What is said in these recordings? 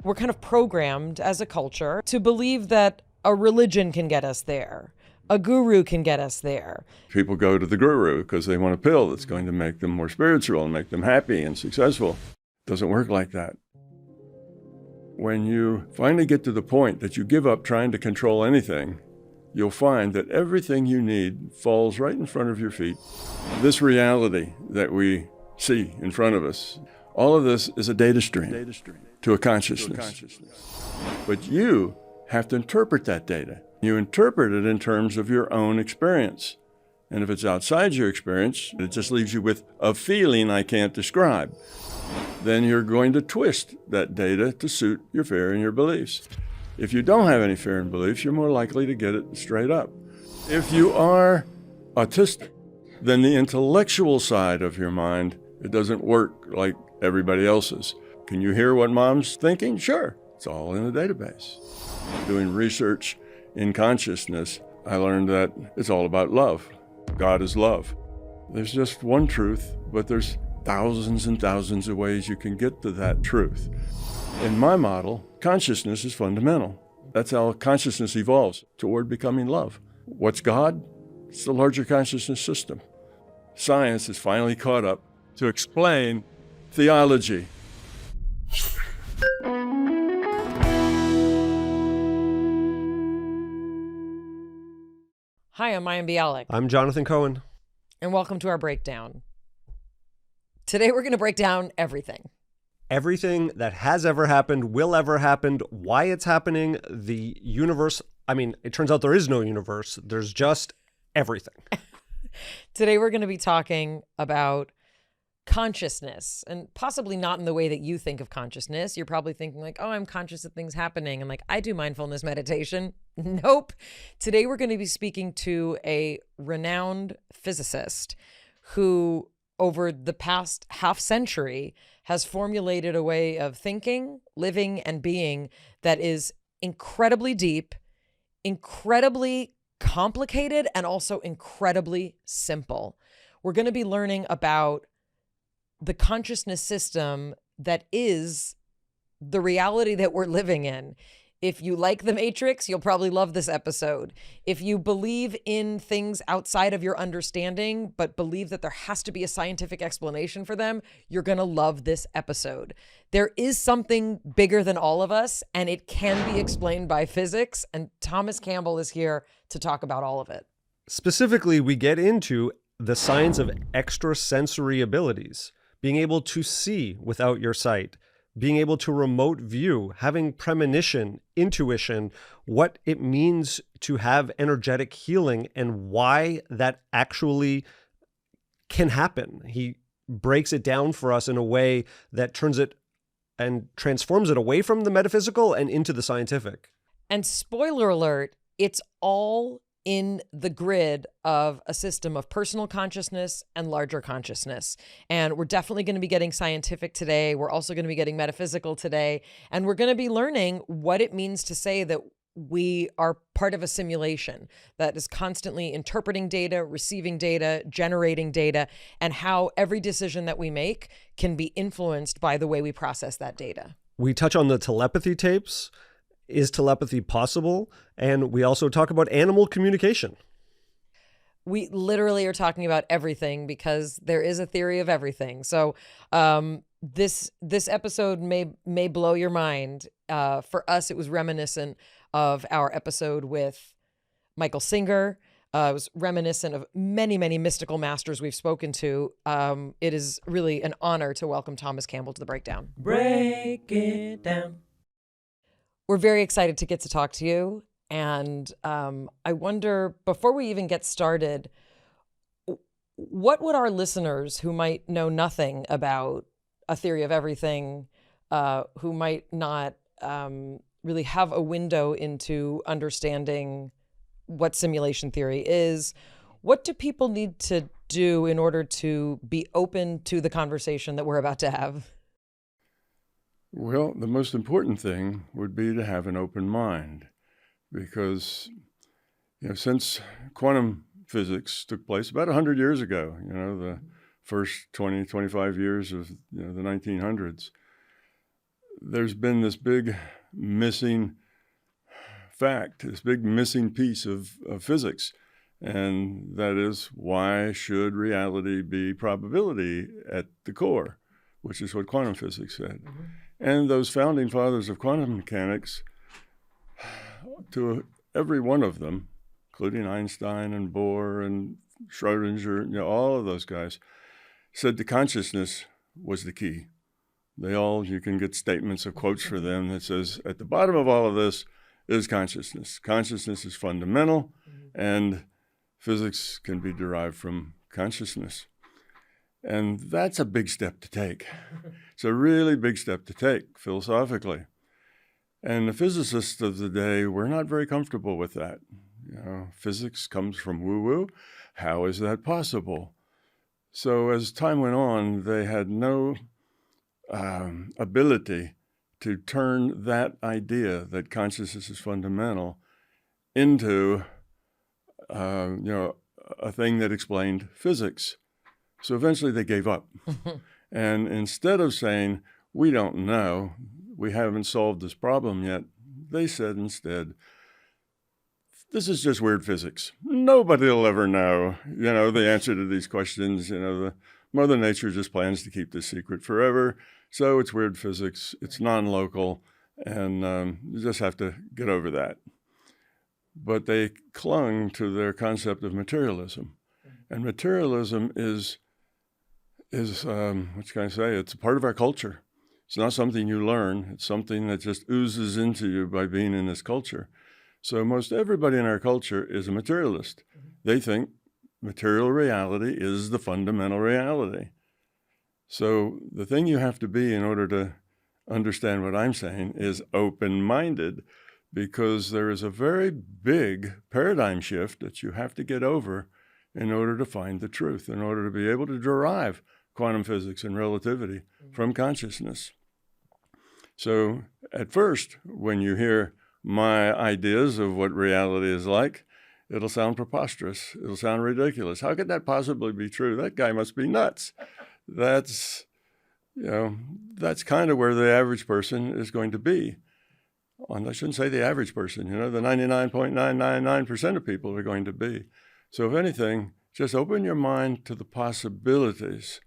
We're kind of programmed as a culture to believe that a religion can get us there. A guru can get us there. People go to the guru because they want a pill that's going to make them more spiritual and make them happy and successful. It doesn't work like that. When you finally get to the point that you give up trying to control anything, you'll find that everything you need falls right in front of your feet. This reality that we see in front of us, all of this is a data stream to a consciousness. But you have to interpret that data. You interpret it in terms of your own experience. And if it's outside your experience, it just leaves you with a feeling I can't describe. Then you're going to twist that data to suit your fear and your beliefs. If you don't have any fear and beliefs, you're more likely to get it straight up. If you are autistic, then the intellectual side of your mind, it doesn't work like everybody else's. Can you hear what mom's thinking? Sure, it's all in the database. Doing research in consciousness, I learned that it's all about love. God is love. There's just one truth, but there's thousands and thousands of ways you can get to that truth. In my model, consciousness is fundamental. That's how consciousness evolves toward becoming love. What's God? It's the larger consciousness system. Science has finally caught up to explain theology. Hi, I'm Mayim Bialik. I'm Jonathan Cohen. And welcome to our breakdown. Today we're going to break down everything. Everything that has ever happened, will ever happen, why it's happening, the universe. I mean, it turns out there is no universe. There's just everything. Today we're going to be talking about consciousness, and possibly not in the way that you think of consciousness. You're probably thinking like, oh, I'm conscious of things happening, and like, I do mindfulness meditation. Nope. Today we're going to be speaking to a renowned physicist who, over the past half century, has formulated a way of thinking, living, and being that is incredibly deep, incredibly complicated, and also incredibly simple. We're going to be learning about the consciousness system that is the reality that we're living in. If you like The Matrix, you'll probably love this episode. If you believe in things outside of your understanding, but believe that there has to be a scientific explanation for them, you're going to love this episode. There is something bigger than all of us, and it can be explained by physics, and Thomas Campbell is here to talk about all of it. Specifically, we get into the science of extrasensory abilities, being able to see without your sight, being able to remote view, having premonition, intuition, what it means to have energetic healing and why that actually can happen. He breaks it down for us in a way that turns it and transforms it away from the metaphysical and into the scientific. And spoiler alert, it's all in the grid of a system of personal consciousness and larger consciousness. And we're definitely going to be getting scientific today. We're also going to be getting metaphysical today. And we're going to be learning what it means to say that we are part of a simulation that is constantly interpreting data, receiving data, generating data, and how every decision that we make can be influenced by the way we process that data. We touch on the telepathy tapes. Is telepathy possible? And we also talk about animal communication. We literally are talking about everything because there is a theory of everything. So this episode may blow your mind. For us, it was reminiscent of our episode with Michael Singer. It was reminiscent of many, many mystical masters we've spoken to. It is really an honor to welcome Thomas Campbell to the Breakdown. Break it down. We're very excited to get to talk to you. And I wonder, before we even get started, what would our listeners who might know nothing about a theory of everything, who might not really have a window into understanding what simulation theory is, what do people need to do in order to be open to the conversation that we're about to have? Well, the most important thing would be to have an open mind, because since quantum physics took place about 100 years ago, the first 20, 25 years of the 1900s, there's been this big missing fact, this big missing piece of physics. And that is, why should reality be probability at the core, which is what quantum physics said. Mm-hmm. And those founding fathers of quantum mechanics, to every one of them, including Einstein and Bohr and Schrodinger, all of those guys, said the consciousness was the key. You can get statements of quotes for them that says, at the bottom of all of this is consciousness. Consciousness is fundamental, and physics can be derived from consciousness. And that's a big step to take. It's a really big step to take philosophically. And the physicists of the day were not very comfortable with that. Physics comes from woo-woo. How is that possible? So as time went on, they had no ability to turn that idea that consciousness is fundamental into a thing that explained physics. So eventually they gave up. And instead of saying, we don't know, we haven't solved this problem yet, they said instead, this is just weird physics. Nobody will ever know, the answer to these questions. The Mother Nature just plans to keep this secret forever. So it's weird physics. It's non-local, and you just have to get over that. But they clung to their concept of materialism. And materialism is what can I say? It's a part of our culture. It's not something you learn. It's something that just oozes into you by being in this culture. So most everybody in our culture is a materialist. They think material reality is the fundamental reality. So the thing you have to be in order to understand what I'm saying is open-minded, because there is a very big paradigm shift that you have to get over in order to find the truth, in order to be able to derive quantum physics and relativity from consciousness. So at first, when you hear my ideas of what reality is like, it'll sound preposterous. It'll sound ridiculous. How could that possibly be true? That guy must be nuts. That's kind of where the average person is going to be. And I shouldn't say the average person, the 99.999% of people are going to be. So if anything, just open your mind to the possibilities.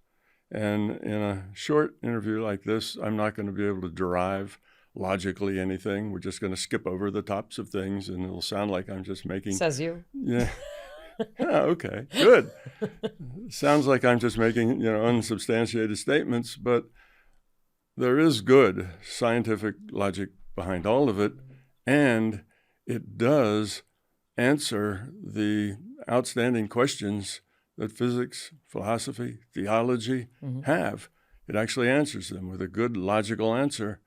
And in a short interview like this, I'm not going to be able to derive logically anything. We're just going to skip over the tops of things, and it'll sound like I'm just making... Says you. Yeah. Okay, good. Sounds like I'm just making, unsubstantiated statements, but there is good scientific logic behind all of it, and it does answer the outstanding questions that physics, philosophy, theology have. It actually answers them with a good logical answer,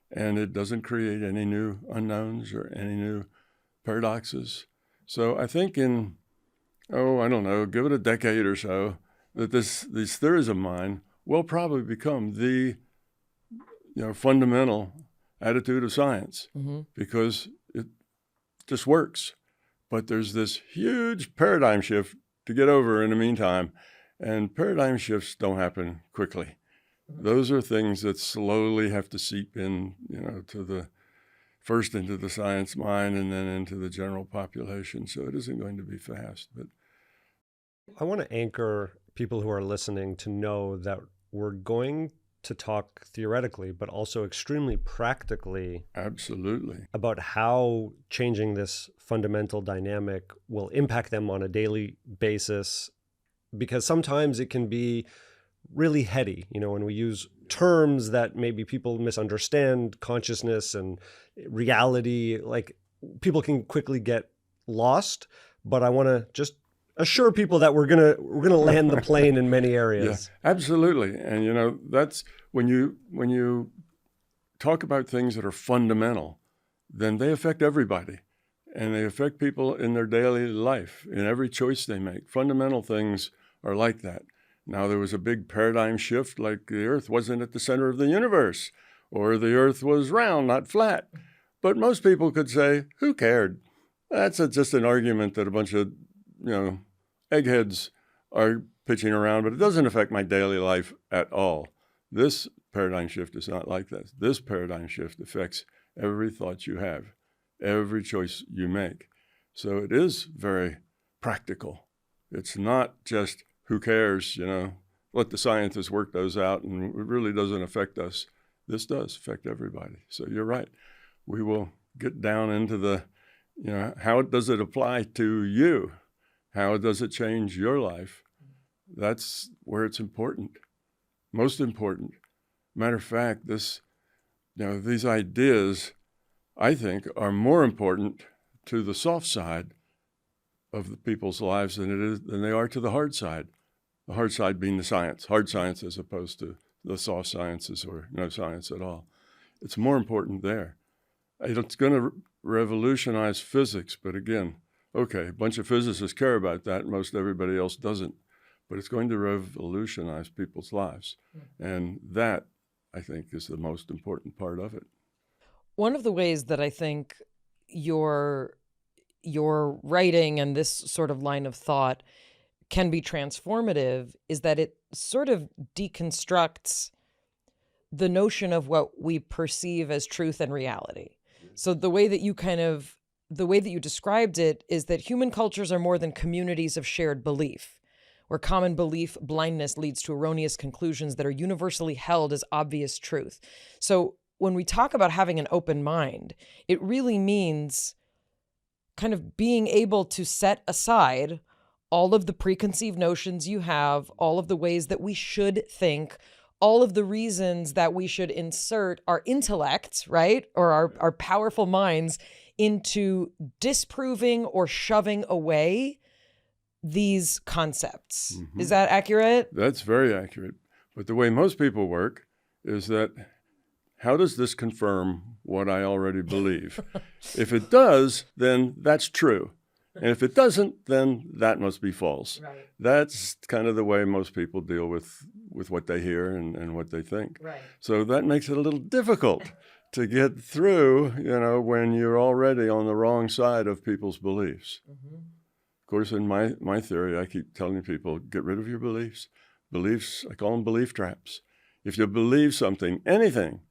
and it doesn't create any new unknowns or any new paradoxes. So I think in, give it a decade or so, that these theories of mine will probably become the fundamental attitude of science, because it just works. But there's this huge paradigm shift to get over in the meantime, and paradigm shifts don't happen quickly. Those are things that slowly have to seep in, first into the science mind and then into the general population. So it isn't going to be fast. But I want to anchor people who are listening to know that we're going to talk theoretically, but also extremely practically. Absolutely. About how changing this fundamental dynamic will impact them on a daily basis, because sometimes it can be really heady, when we use terms that maybe people misunderstand, consciousness and reality, like people can quickly get lost. But I want to just assure people that we're gonna land the plane in many areas. Yeah, absolutely. And that's when you talk about things that are fundamental, then they affect everybody, and they affect people in their daily life, in every choice they make. Fundamental things are like that. Now, there was a big paradigm shift, like the Earth wasn't at the center of the universe, or the Earth was round, not flat. But most people could say, who cared? That's just an argument that a bunch of, eggheads are pitching around, but it doesn't affect my daily life at all. This paradigm shift is not like that. This paradigm shift affects every thought you have, every choice you make. So it is very practical. It's not just who cares, let the scientists work those out, and it really doesn't affect us. This does affect everybody. So you're right. We will get down into the, how does it apply to you? How does it change your life? That's where it's important, most important. Matter of fact, these ideas, I think, are more important to the soft side of the people's lives than they are to the hard side. The hard side being the science, hard science as opposed to the soft sciences or no science at all. It's more important there. It's going to revolutionize physics, but again, okay, a bunch of physicists care about that, most everybody else doesn't. But it's going to revolutionize people's lives. And that, I think, is the most important part of it. One of the ways that I think your writing and this sort of line of thought can be transformative is that it sort of deconstructs the notion of what we perceive as truth and reality. So the way that you described it is that human cultures are more than communities of shared belief, where common belief blindness leads to erroneous conclusions that are universally held as obvious truth. So when we talk about having an open mind, it really means kind of being able to set aside all of the preconceived notions you have, all of the ways that we should think, all of the reasons that we should insert our intellect, right, or our powerful minds into disproving or shoving away these concepts. Mm-hmm. Is that accurate? That's very accurate. But the way most people work is that, how does this confirm what I already believe? If it does, then that's true. And if it doesn't, then that must be false. Right. That's kind of the way most people deal with what they hear and what they think. Right. So that makes it a little difficult to get through, when you're already on the wrong side of people's beliefs. Mm-hmm. Of course, in my theory, I keep telling people, get rid of your beliefs. Beliefs, I call them belief traps. If you believe something, anything,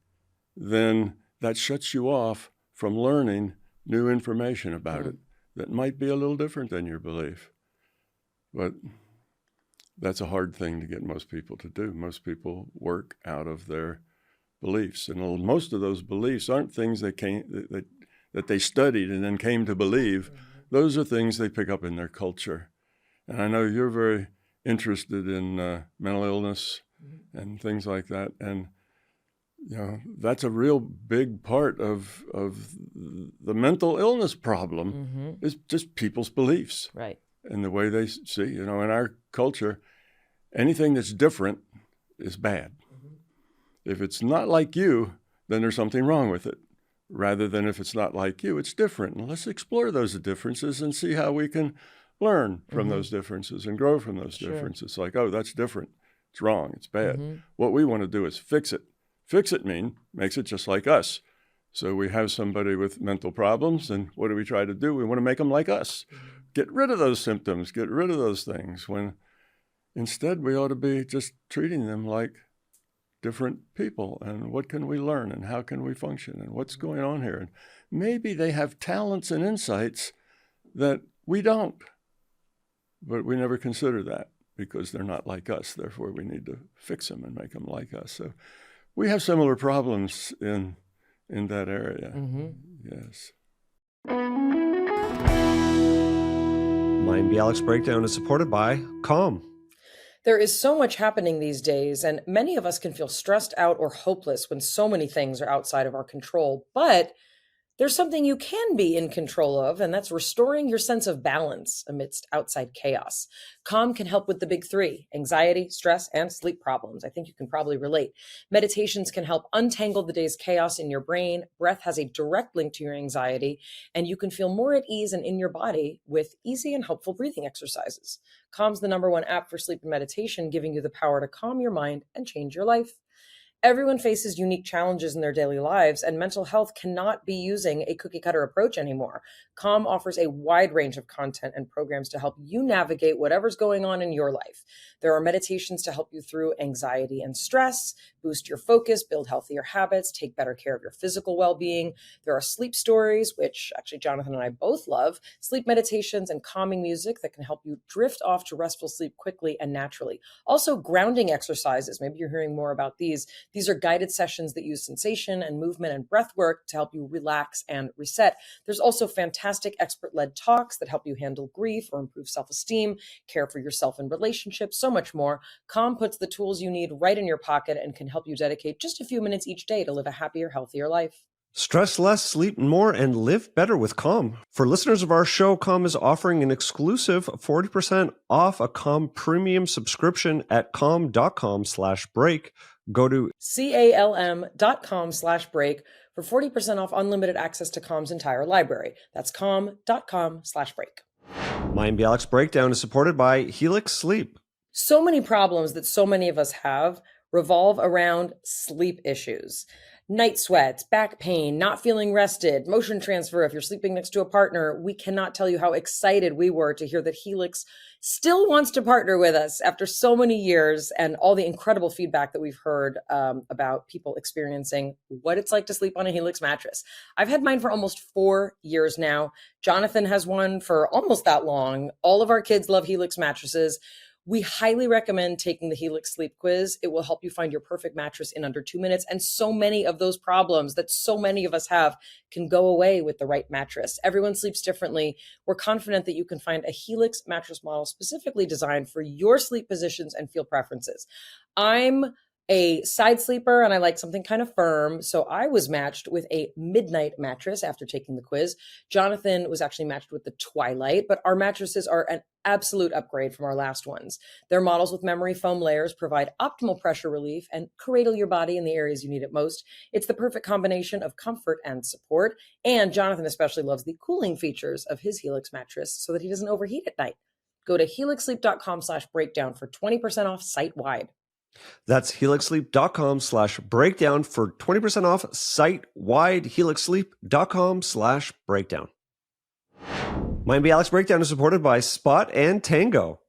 then that shuts you off from learning new information about it that might be a little different than your belief. But that's a hard thing to get most people to do. Most people work out of their beliefs. And most of those beliefs aren't things that they studied and then came to believe. Those are things they pick up in their culture. And I know you're very interested in mental illness and things like that. And that's a real big part of the mental illness problem is just people's beliefs. Right. And the way they see, in our culture, anything that's different is bad. If it's not like you, then there's something wrong with it. Rather than if it's not like you, it's different. And let's explore those differences and see how we can learn from those differences and grow from those differences. Like, oh, that's different. It's wrong. It's bad. What we want to do is fix it. Fix it makes it just like us. So we have somebody with mental problems, and what do we try to do? We want to make them like us. Get rid of those symptoms, get rid of those things, when instead we ought to be just treating them like different people. And what can we learn, and how can we function, and what's going on here? And maybe they have talents and insights that we don't, but we never consider that because they're not like us. Therefore, we need to fix them and make them like us. So we have similar problems in that area. Yes. Mayim Bialik's breakdown is supported by Calm. There is so much happening these days, and many of us can feel stressed out or hopeless when so many things are outside of our control. But there's something you can be in control of, and that's restoring your sense of balance amidst outside chaos. Calm can help with the big three: anxiety, stress, and sleep problems. I think you can probably relate. Meditations can help untangle the day's chaos in your brain. Breath has a direct link to your anxiety, and you can feel more at ease and in your body with easy and helpful breathing exercises. Calm's the #1 app for sleep and meditation, giving you the power to calm your mind and change your life. Everyone faces unique challenges in their daily lives, and mental health cannot be using a cookie-cutter approach anymore. Calm offers a wide range of content and programs to help you navigate whatever's going on in your life. There are meditations to help you through anxiety and stress, boost your focus, build healthier habits, take better care of your physical well-being. There are sleep stories, which actually Jonathan and I both love, sleep meditations and calming music that can help you drift off to restful sleep quickly and naturally. Also, grounding exercises. Maybe you're hearing more about these. These are guided sessions that use sensation and movement and breath work to help you relax and reset. There's also fantastic expert-led talks that help you handle grief or improve self-esteem, care for yourself in relationships, so much more. Calm puts the tools you need right in your pocket and can help you dedicate just a few minutes each day to live a happier, healthier life. Stress less, sleep more, and live better with Calm. For listeners of our show, Calm is offering an exclusive 40% off a Calm premium subscription at calm.com/break. Go to calm.com/break for 40% off unlimited access to Calm's entire library. That's calm.com/break. Mayim Bialik's Breakdown is supported by Helix Sleep. So many problems that so many of us have revolve around sleep issues. Night sweats, back pain, not feeling rested, motion transfer if you're sleeping next to a partner. We cannot tell you how excited we were to hear that Helix still wants to partner with us after so many years and all the incredible feedback that we've heard about people experiencing what it's like to sleep on a Helix mattress. I've had mine for almost 4 years now. Jonathan has one for almost that long. All of our kids love Helix mattresses. We highly recommend taking the Helix Sleep Quiz. It will help you find your perfect mattress in under 2 minutes. And so many of those problems that so many of us have can go away with the right mattress. Everyone sleeps differently. We're confident that you can find a Helix mattress model specifically designed for your sleep positions and feel preferences. I'm a side sleeper and I like something kind of firm. So I was matched with a midnight mattress after taking the quiz. Jonathan was actually matched with the Twilight, but our mattresses are an absolute upgrade from our last ones. Their models with memory foam layers provide optimal pressure relief and cradle your body in the areas you need it most. It's the perfect combination of comfort and support. And Jonathan especially loves the cooling features of his Helix mattress so that he doesn't overheat at night. Go to helixsleep.com/breakdown for 20% off site-wide. That's helixsleep.com/breakdown for 20% off site-wide. helixsleep.com/breakdown. Mayim Bialik's Breakdown is supported by Spot and Tango.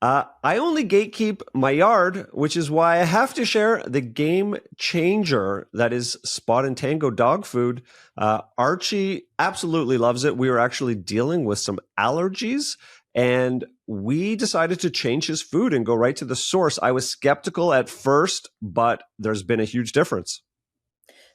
I only gatekeep my yard, which is why I have to share the game changer that is Spot and Tango dog food. Archie absolutely loves it. We were actually dealing with some allergies, and we decided to change his food and go right to the source. I was skeptical at first, but there's been a huge difference.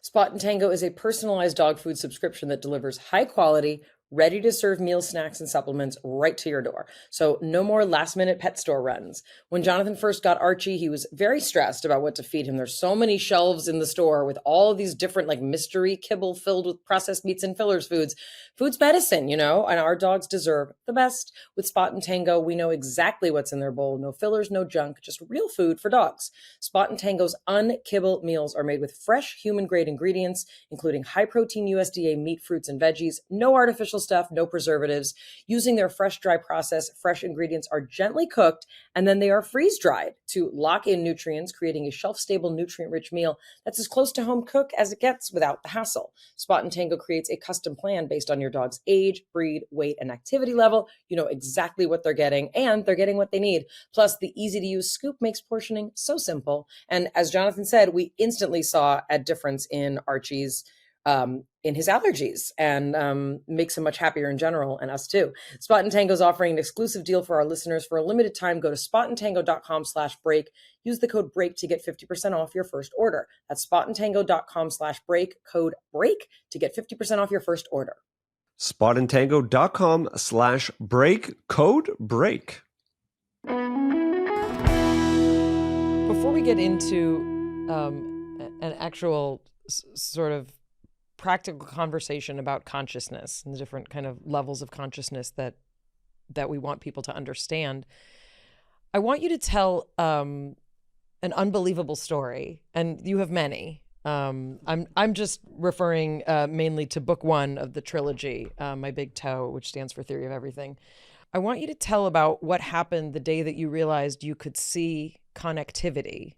Spot and Tango is a personalized dog food subscription that delivers high quality, ready-to-serve meal snacks and supplements right to your door. So no more last-minute pet store runs. When Jonathan first got Archie, he was very stressed about what to feed him. There's so many shelves in the store with all of these different like mystery kibble filled with processed meats and fillers foods. Food's medicine, you know, and our dogs deserve the best. With Spot and Tango, we know exactly what's in their bowl. No fillers, no junk, just real food for dogs. Spot and Tango's unkibble meals are made with fresh human-grade ingredients, including high-protein USDA meat, fruits, and veggies, no artificial stuff, no preservatives. Using their fresh dry process, fresh ingredients are gently cooked and then they are freeze dried to lock in nutrients, creating a shelf-stable, nutrient-rich meal that's as close to home cook as it gets without the hassle. Spot and Tango creates a custom plan based on your dog's age, breed, weight, and activity level. You know exactly what they're getting and they're getting what they need. Plus, the easy-to-use scoop makes portioning so simple. And as Jonathan said, we instantly saw a difference in Archie's in his allergies and makes him much happier in general, and us too. Spot and Tango is offering an exclusive deal for our listeners. For a limited time, go to spotandtango.com/break. Use the code BREAK to get 50% off your first order. That's spotandtango.com/break, code BREAK to get 50% off your first order. spotandtango.com/break, code BREAK. Before we get into an actual sort of practical conversation about consciousness and the different kind of levels of consciousness that we want people to understand, I want you to tell an unbelievable story, and you have many. I'm just referring mainly to book 1 of the trilogy, My Big T.O.E, which stands for Theory of Everything. I want you to tell about what happened the day that you realized you could see connectivity.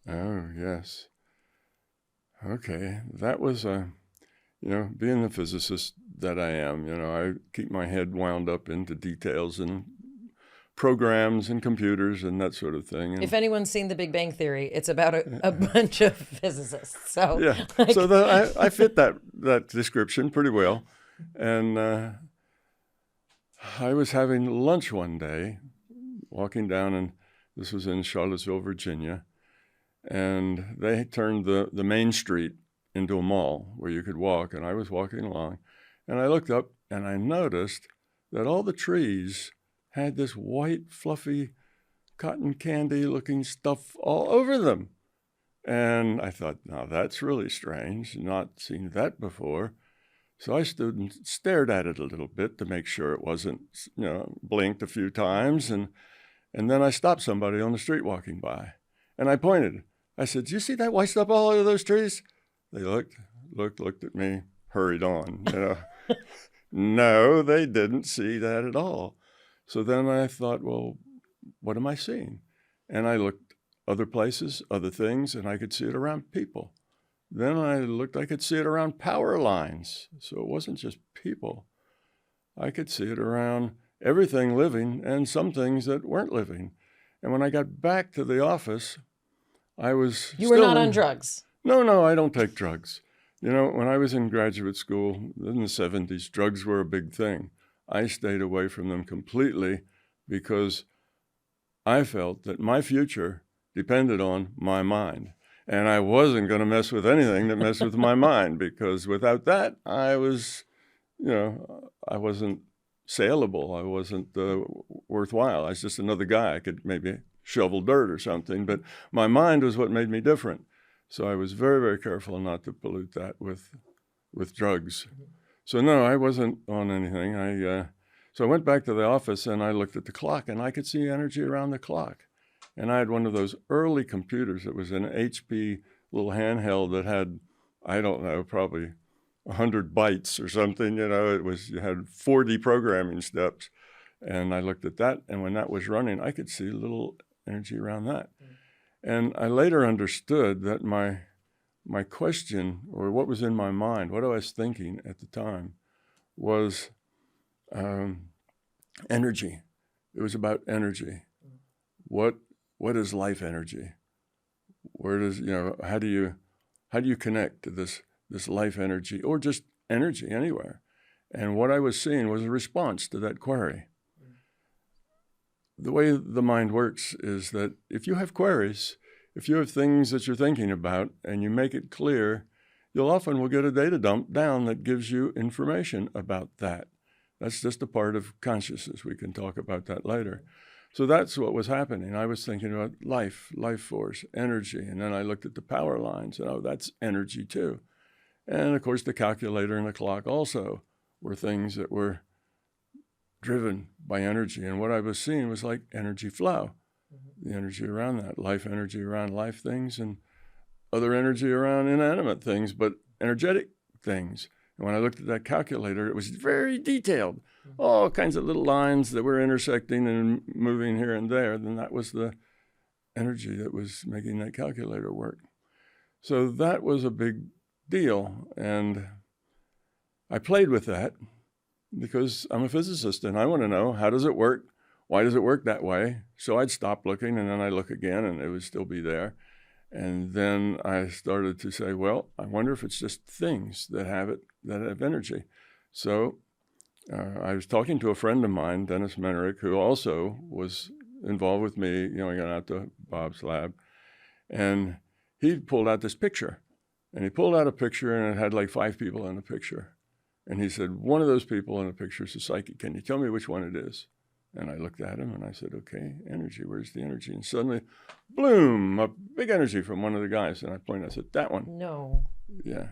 Oh, yes. Okay, that was, being the physicist that I am, I keep my head wound up into details and programs and computers and that sort of thing. And if anyone's seen The Big Bang Theory, it's about a bunch of physicists. So yeah, like, so I fit that description pretty well. And I was having lunch one day, walking down, and this was in Charlottesville, Virginia, and they turned the main street into a mall where you could walk, and I was walking along, and I looked up and I noticed that all the trees had this white, fluffy, cotton candy looking stuff all over them. And I thought, now that's really strange, not seen that before. So I stood and stared at it a little bit to make sure it wasn't, blinked a few times. And then I stopped somebody on the street walking by, and I pointed. I said, "Do you see that white stuff all over those trees?" They looked at me, hurried on. No, they didn't see that at all. So then I thought, well, what am I seeing? And I looked other places, other things, and I could see it around people. Then I could see it around power lines. So it wasn't just people. I could see it around everything living and some things that weren't living. And when I got back to the office, I was you were not on drugs. No, I don't take drugs. When I was in graduate school in the 70s, drugs were a big thing. I stayed away from them completely because I felt that my future depended on my mind. And I wasn't going to mess with anything that messed with my mind, because without that, I was, I wasn't saleable. I wasn't worthwhile. I was just another guy. I could maybe shovel dirt or something, but my mind was what made me different. So I was very, very careful not to pollute that with drugs. So no, I wasn't on anything. So I went back to the office and I looked at the clock, and I could see energy around the clock. And I had one of those early computers. It was an HP little handheld that had, I don't know, probably 100 bytes or something. You had 4D programming steps. And I looked at that, and when that was running, I could see a little energy around that. And I later understood that my question, or what was in my mind, what I was thinking at the time, was energy. It was about energy. What is life energy? Where does, how do you connect to this life energy, or just energy anywhere? And what I was seeing was a response to that query. The way the mind works is that if you have queries, if you have things that you're thinking about and you make it clear, you'll often will get a data dump down that gives you information about that. That's just a part of consciousness. We can talk about that later. So that's what was happening. I was thinking about life force, energy, and then I looked at the power lines, and that's energy too. And of course, the calculator and the clock also were things that were driven by energy. And what I was seeing was like energy flow, the energy around that, life energy around life things, and other energy around inanimate things, but energetic things. And when I looked at that calculator, it was very detailed, all kinds of little lines that were intersecting and moving here and there. Then that was the energy that was making that calculator work. So that was a big deal. And I played with that because I'm a physicist and I want to know, how does it work? Why does it work that way? So I'd stop looking, and then I'd look again and it would still be there. And then I started to say, well, I wonder if it's just things that have energy. So I was talking to a friend of mine, Dennis Menerick, who also was involved with me, going out to Bob's lab. And he pulled out this picture. And he pulled out a picture, and it had like 5 people in the picture. And he said, one of those people in the picture is a psychic. Can you tell me which one it is? And I looked at him and I said, okay, energy, where's the energy? And suddenly, bloom, a big energy from one of the guys. And I pointed, I said, that one. No. Yeah.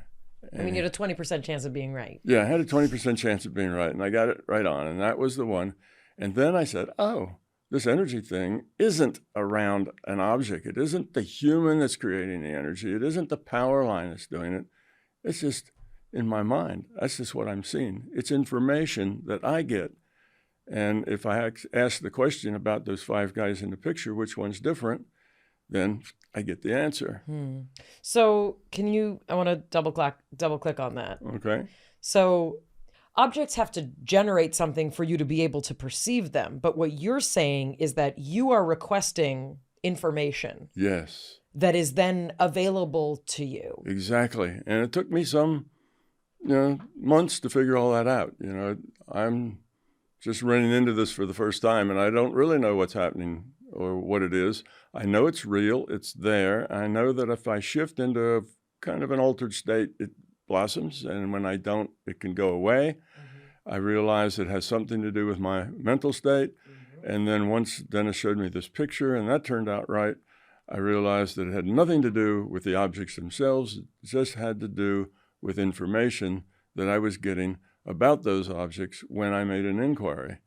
And you had a 20% chance of being right. Yeah, I had a 20% chance of being right. And I got it right on. And that was the one. And then I said, oh, this energy thing isn't around an object. It isn't the human that's creating the energy. It isn't the power line that's doing it. It's just in my mind. That's just what I'm seeing. It's information that I get. And if I ask the question about those 5 guys in the picture, which one's different, then I get the answer. So I want to double click on that. Okay. So objects have to generate something for you to be able to perceive them. But what you're saying is that you are requesting information. Yes. That is then available to you. Exactly. And it took me some, months to figure all that out. I'm just running into this for the first time, and I don't really know what's happening or what it is. I know it's real. It's there. I know that if I shift into a kind of an altered state, it blossoms. And when I don't, it can go away. I realize it has something to do with my mental state. And then once Dennis showed me this picture, and that turned out right, I realized that it had nothing to do with the objects themselves. It just had to do with information that I was getting about those objects when I made an inquiry.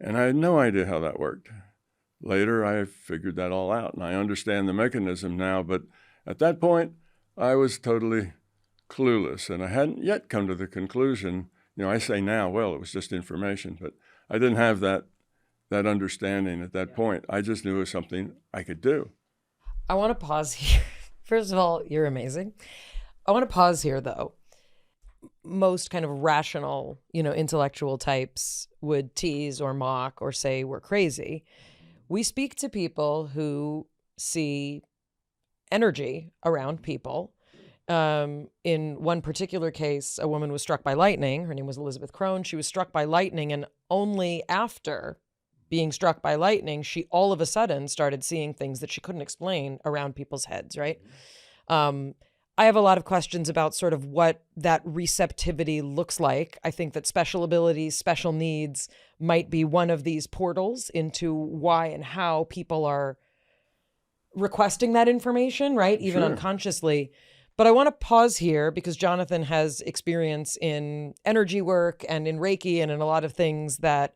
And I had no idea how that worked. Later, I figured that all out, and I understand the mechanism now. But at that point, I was totally clueless, and I hadn't yet come to the conclusion. I say now, well, it was just information, but I didn't have that understanding at that point. I just knew it was something I could do. I want to pause here. First of all, you're amazing. I want to pause here, though. Most kind of rational, intellectual types would tease or mock or say we're crazy. We speak to people who see energy around people. In one particular case, a woman was struck by lightning. Her name was Elizabeth Crone. She was struck by lightning, and only after being struck by lightning, she all of a sudden started seeing things that she couldn't explain around people's heads, right? I have a lot of questions about sort of what that receptivity looks like. I think that special abilities, special needs might be one of these portals into why and how people are requesting that information, right? Even unconsciously. But I want to pause here because Jonathan has experience in energy work and in Reiki and in a lot of things that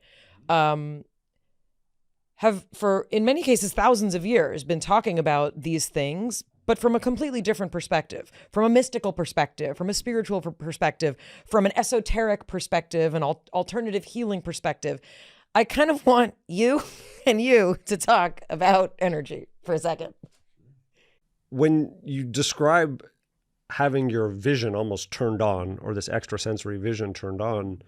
have, for in many cases, thousands of years, been talking about these things, but from a completely different perspective, from a mystical perspective, from a spiritual perspective, from an esoteric perspective, an alternative healing perspective. I kind of want you and you to talk about energy for a second. When you describe having your vision almost turned on, or this extrasensory vision turned on,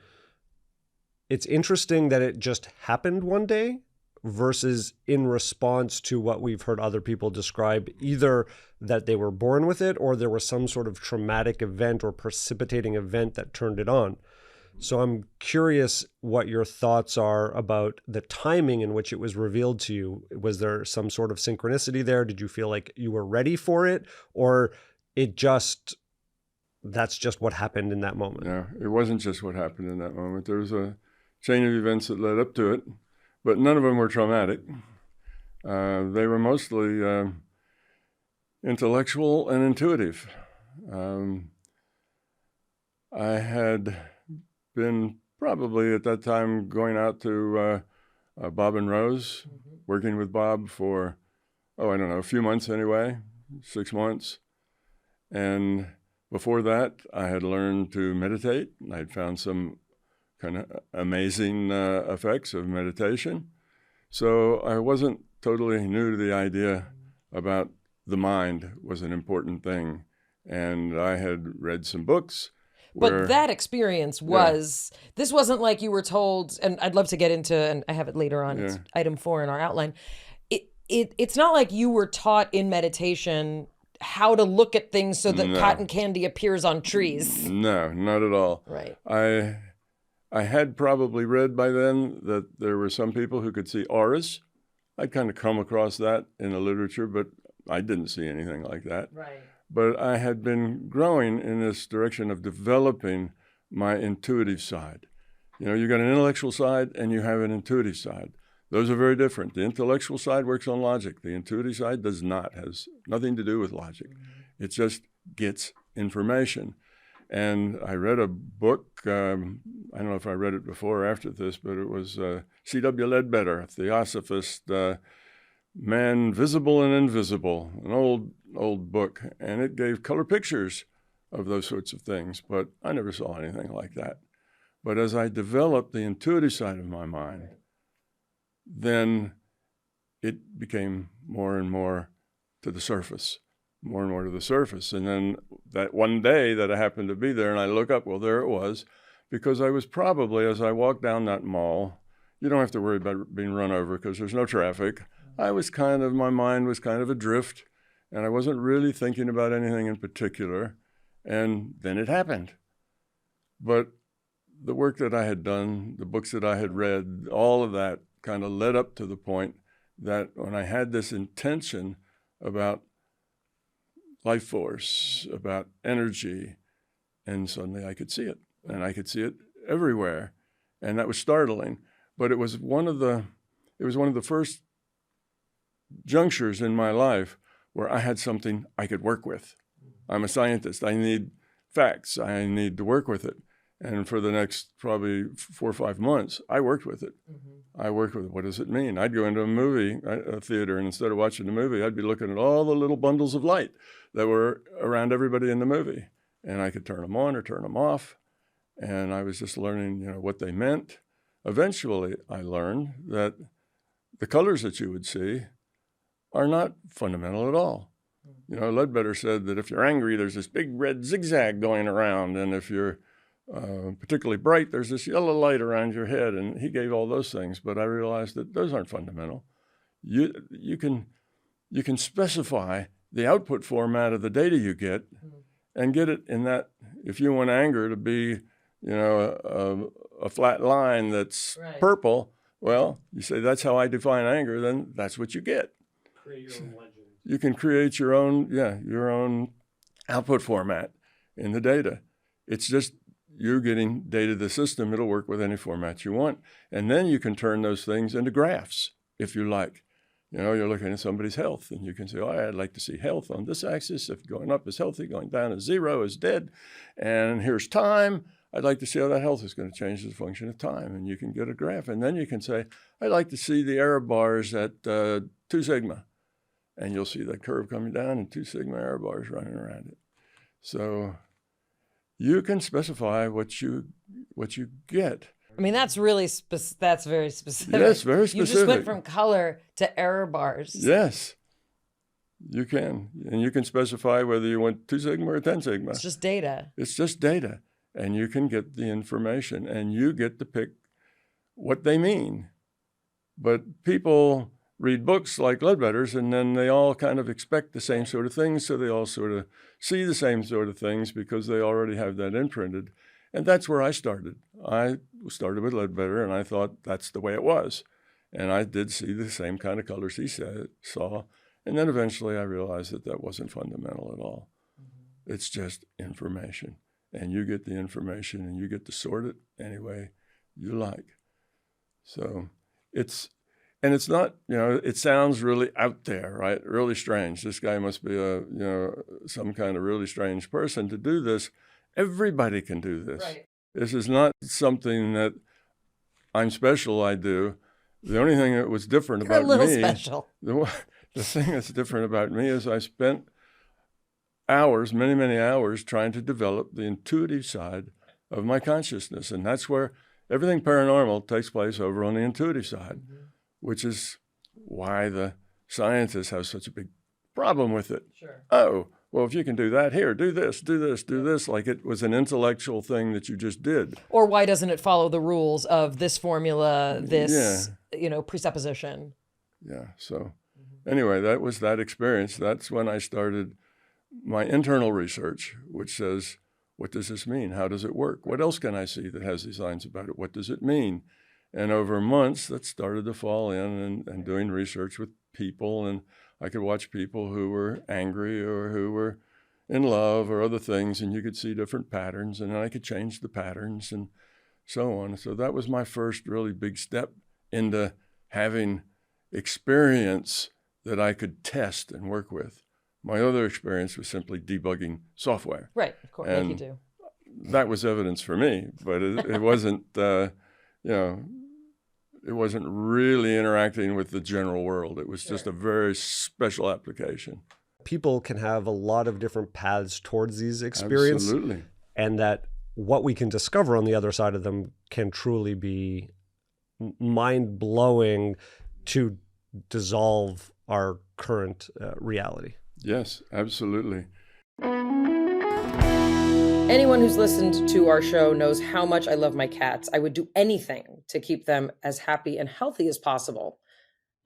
it's interesting that it just happened one day versus in response to what we've heard other people describe, either that they were born with it or there was some sort of traumatic event or precipitating event that turned it on. So I'm curious what your thoughts are about the timing in which it was revealed to you. Was there some sort of synchronicity there? Did you feel like you were ready for it, or that's just what happened in that moment? No, it wasn't just what happened in that moment. There was a chain of events that led up to it, but none of them were traumatic. They were mostly intellectual and intuitive. I had been probably at that time going out to Bob and Rose, working with Bob for, a few months anyway, 6 months. And before that, I had learned to meditate. I'd found some kind of amazing effects of meditation. So I wasn't totally new to the idea about the mind was an important thing. And I had read some books. But that experience was, this wasn't like you were told, and I'd love to get into, and I have it later on, it's item 4 in our outline. It's not like you were taught in meditation how to look at things so that cotton candy appears on trees. No, not at all. Right. I had probably read by then that there were some people who could see auras. I'd kind of come across that in the literature, but I didn't see anything like that. Right. But I had been growing in this direction of developing my intuitive side. You got an intellectual side and you have an intuitive side. Those are very different. The intellectual side works on logic. The intuitive side does not, has nothing to do with logic. It just gets information. And I read a book, I don't know if I read it before or after this, but it was C.W. Ledbetter, a theosophist, Man Visible and Invisible, an old book, and it gave color pictures of those sorts of things, but I never saw anything like that. But as I developed the intuitive side of my mind, then it became more and more to the surface, more and more to the surface. And then that one day that I happened to be there and I look up, well, there it was, because I was probably, as I walked down that mall, you don't have to worry about being run over because there's no traffic. My mind was kind of adrift, and I wasn't really thinking about anything in particular. And then it happened. But the work that I had done, the books that I had read, all of that kind of led up to the point that when I had this intention about life force, about energy, and suddenly I could see it, and I could see it everywhere, and that was startling. But it was one of the first junctures in my life where I had something I could work with. I'm a scientist. I need facts. I need to work with it. And for the next probably 4 or 5 months, I worked with it. I worked with it. What does it mean? I'd go into a theater, and instead of watching the movie, I'd be looking at all the little bundles of light that were around everybody in the movie. And I could turn them on or turn them off. And I was just learning, what they meant. Eventually, I learned that the colors that you would see are not fundamental at all. Ledbetter said that if you're angry, there's this big red zigzag going around, and if you're particularly bright, there's this yellow light around your head, and he gave all those things. But I realized that those aren't fundamental. You can specify the output format of the data you get, and get it in that. If you want anger to be, a flat line that's purple, well, you say that's how I define anger. Then that's what you get. Create your own legend. You can create your own output format in the data. It's just you're getting data to the system. It'll work with any format you want. And then you can turn those things into graphs if you like. You're looking at somebody's health, and you can say, I'd like to see health on this axis. If going up is healthy, going down is 0 is dead. And here's time. I'd like to see how that health is going to change as a function of time. And you can get a graph. And then you can say, I'd like to see the error bars at 2 sigma. And you'll see that curve coming down and 2 sigma error bars running around it. So you can specify what you get. I mean, that's really that's very specific. Yes, very specific. You just went from color to error bars. Yes, you can. And you can specify whether you want 2 sigma or 10 sigma. It's just data. It's just data. And you can get the information, and you get to pick what they mean. But people read books like Ledbetter's, and then they all kind of expect the same sort of things, so they all sort of see the same sort of things because they already have that imprinted. And that's where I started. I started with Ledbetter, and I thought that's the way it was. And I did see the same kind of colors he saw. And then eventually I realized that wasn't fundamental at all. It's just information. And you get the information, and you get to sort it any way you like. So it's not, it sounds really out there, right? Really strange. This guy must be some kind of really strange person to do this. Everybody can do this. Right. This is not something that I'm special, I do. The only thing that was different You're about a little me, special. the thing that's different about me is I spent hours, many, many hours trying to develop the intuitive side of my consciousness. And that's where everything paranormal takes place, over on the intuitive side, which is why the scientists have such a big problem with it. Sure. Oh, well, if you can do that, here, do this, like it was an intellectual thing that you just did. Or why doesn't it follow the rules of this formula, this, presupposition? Yeah. So anyway, that was that experience. That's when I started my internal research, which says, what does this mean? How does it work? What else can I see that has these signs about it? What does it mean? And over months, that started to fall in, and doing research with people. And I could watch people who were angry or who were in love or other things, and you could see different patterns, and I could change the patterns and so on. So that was my first really big step into having experience that I could test and work with. My other experience was simply debugging software. Right, of course, like you do. That was evidence for me, but it wasn't, it wasn't really interacting with the general world. It was just a very special application. People can have a lot of different paths towards these experiences. Absolutely. And that what we can discover on the other side of them can truly be mind-blowing to dissolve our current reality. Yes, absolutely. And Anyone who's listened to our show knows how much I love my cats. I would do anything to keep them as happy and healthy as possible.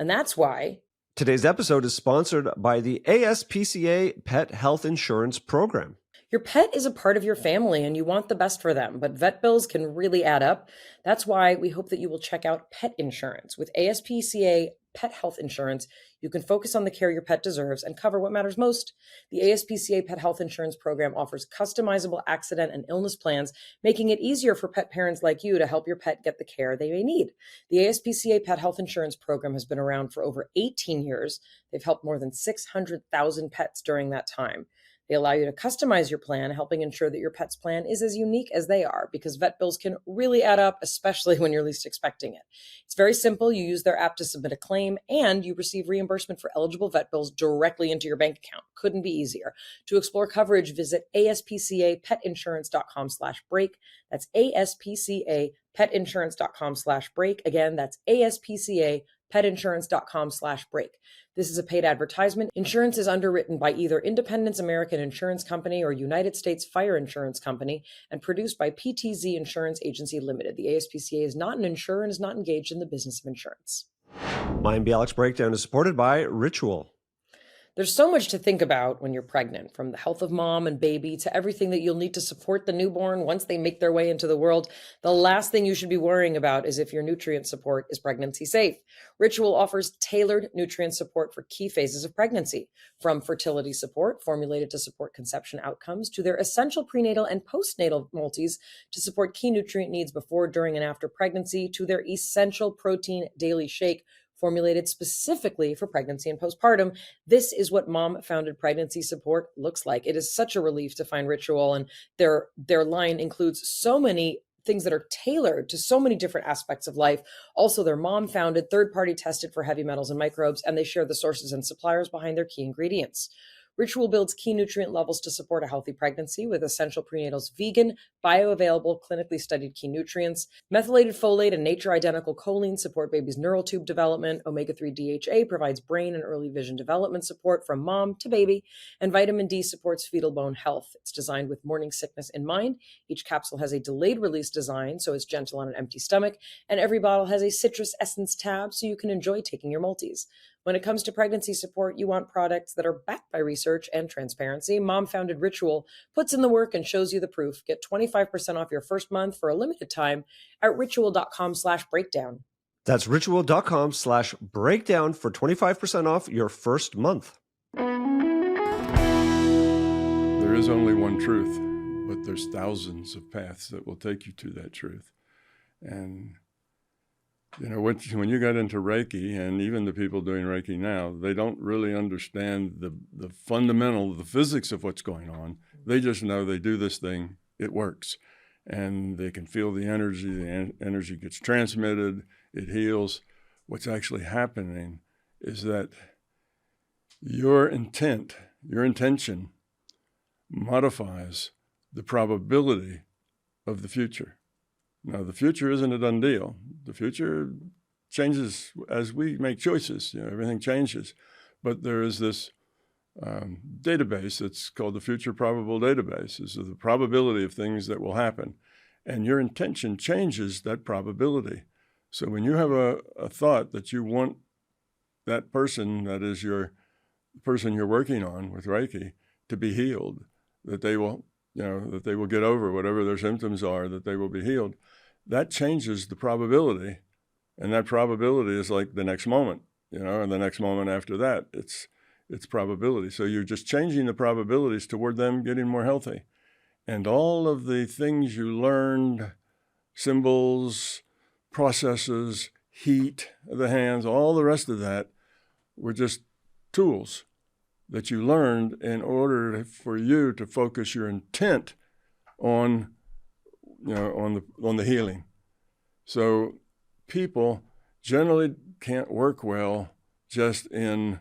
And that's why Today's episode is sponsored by the ASPCA Pet Health Insurance Program. your pet is a part of your family and you want the best for them, but vet bills can really add up. That's why we hope that you will check out pet insurance. With ASPCA Pet Health Insurance, you can focus on the care your pet deserves and cover what matters most. The ASPCA Pet Health Insurance Program offers customizable accident and illness plans, making it easier for pet parents like you to help your pet get the care they may need. The ASPCA Pet Health Insurance Program has been around for over 18 years. They've helped more than 600,000 pets during that time. They allow you to customize your plan, helping ensure that your pet's plan is as unique as they are, because vet bills can really add up, especially when you're least expecting it. It's very simple. You use their app to submit a claim, and you receive reimbursement for eligible vet bills directly into your bank account. Couldn't be easier. To explore coverage, visit aspcapetinsurance.com/break. That's aspcapetinsurance.com/break. Again, that's aspcapetinsurance.com/break. This is a paid advertisement. Insurance is underwritten by either Independence American Insurance Company or United States Fire Insurance Company and produced by PTZ Insurance Agency Limited. The ASPCA is not an insurer and is not engaged in the business of insurance. Mayim Bialik's breakdown is supported by Ritual. There's so much to think about when you're pregnant, from the health of mom and baby to everything that you'll need to support the newborn once they make their way into the world. The last thing you should be worrying about is if your nutrient support is pregnancy safe. Ritual offers tailored nutrient support for key phases of pregnancy, from fertility support formulated to support conception outcomes to their essential prenatal and postnatal multis to support key nutrient needs before, during, and after pregnancy, to their essential protein daily shake formulated specifically for pregnancy and postpartum. This is what mom-founded pregnancy support looks like. It is such a relief to find Ritual, and their line includes so many things that are tailored to so many different aspects of life. Also, they're mom-founded, third-party tested for heavy metals and microbes, and they share the sources and suppliers behind their key ingredients. Ritual builds key nutrient levels to support a healthy pregnancy with essential prenatals, vegan, bioavailable, clinically studied key nutrients. Methylated folate and nature-identical choline support baby's neural tube development. Omega-3 DHA provides brain and early vision development support from mom to baby. And vitamin D supports fetal bone health. It's designed with morning sickness in mind. Each capsule has a delayed release design, so it's gentle on an empty stomach. And every bottle has a citrus essence tab, so you can enjoy taking your multis. When it comes to pregnancy support, you want products that are backed by research and transparency. Mom-founded Ritual puts in the work and shows you the proof. Get 25% off your first month for a limited time at ritual.com/breakdown. That's ritual.com/breakdown for 25% off your first month. There is only one truth, but there's thousands of paths that will take you to that truth. And when you got into Reiki, and even the people doing Reiki now, they don't really understand the fundamental, the physics of what's going on. They just know they do this thing, it works. And they can feel the energy gets transmitted, it heals. What's actually happening is that your intention modifies the probability of the future. Now, the future isn't a done deal. The future changes as we make choices. Everything changes. But there is this database that's called the Future Probable Database. This is the probability of things that will happen. And your intention changes that probability. So when you have a thought that you want that person, that is the person you're working on with Reiki, to be healed, that they will get over whatever their symptoms are, that they will be healed, that changes the probability. And that probability is like the next moment, and the next moment after that, it's probability. So you're just changing the probabilities toward them getting more healthy. And all of the things you learned, symbols, processes, heat of the hands, all the rest of that were just tools that you learned in order for you to focus your intent on the healing. So people generally can't work well just in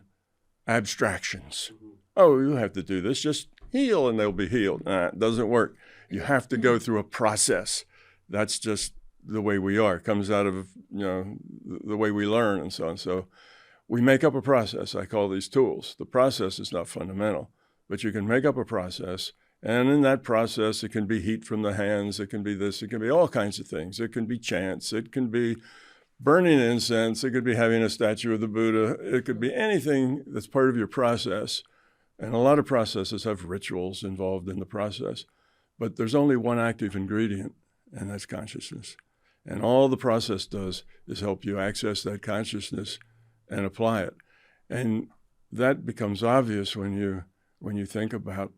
abstractions. Oh, you have to do this, just heal and they'll be healed. It doesn't work. You have to go through a process. That's just the way we are. It comes out of the way we learn and so on. So we make up a process. I call these tools. The process is not fundamental, but you can make up a process And in that process, it can be heat from the hands, it can be this, it can be all kinds of things. It can be chants, it can be burning incense, it could be having a statue of the Buddha, it could be anything that's part of your process. And a lot of processes have rituals involved in the process. But there's only one active ingredient, and that's consciousness. And all the process does is help you access that consciousness and apply it. And that becomes obvious when you think about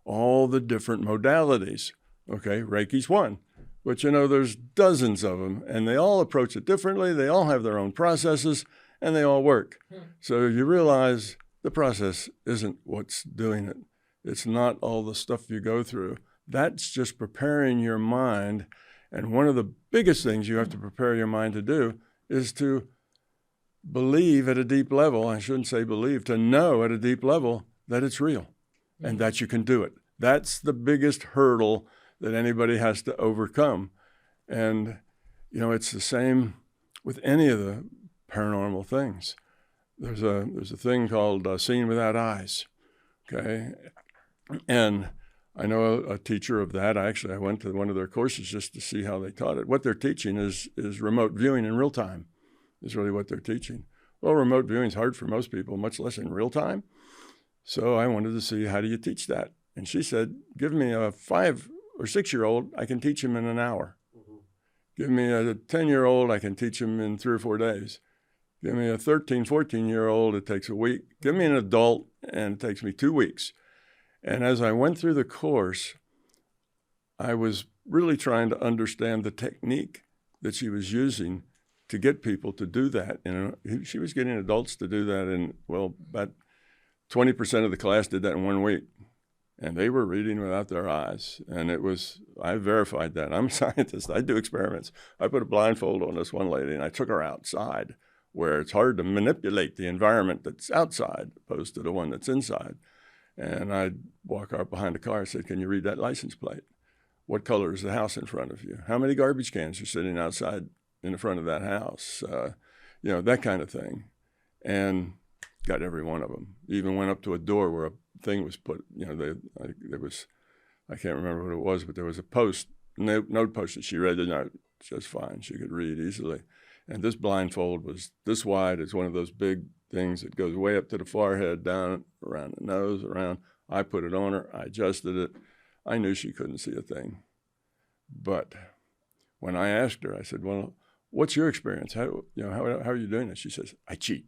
all the different modalities. Okay, Reiki's one, but there's dozens of them, and they all approach it differently. They all have their own processes, and they all work. So you realize the process isn't what's doing it. It's not all the stuff you go through. That's just preparing your mind. And one of the biggest things you have to prepare your mind to do is to believe at a deep level, I shouldn't say believe, to know at a deep level that it's real and that you can do it. That's the biggest hurdle that anybody has to overcome. And, it's the same with any of the paranormal things. There's a thing called seeing without eyes, okay? And I know a teacher of that. I went to one of their courses just to see how they taught it. What they're teaching is remote viewing in real time, is really what they're teaching. Well, remote viewing is hard for most people, much less in real time. So I wanted to see, how do you teach that? And she said, give me a 5 or 6-year-old, I can teach him in an hour. Give me a 10-year-old, I can teach him in 3 or 4 days. Give me a 13, 14-year-old, it takes a week. Give me an adult, and it takes me 2 weeks. And as I went through the course, I was really trying to understand the technique that she was using to get people to do that. She was getting adults to do that in, about 20% of the class did that in 1 week. And they were reading without their eyes. And I verified that. I'm a scientist. I do experiments. I put a blindfold on this one lady, and I took her outside, where it's hard to manipulate the environment that's outside opposed to the one that's inside. And I'd walk out behind the car and say, can you read that license plate? What color is the house in front of you? How many garbage cans are sitting outside in the front of that house? That kind of thing. And got every one of them. Even went up to a door where a thing was put, I can't remember what it was, but there was a note post that she read the note just fine. She could read easily. And this blindfold was this wide. It's one of those big things that goes way up to the forehead, down around the nose, around. I put it on her. I adjusted it. I knew she couldn't see a thing. But when I asked her, I said, well, what's your experience? How are you doing this? She says, I cheat.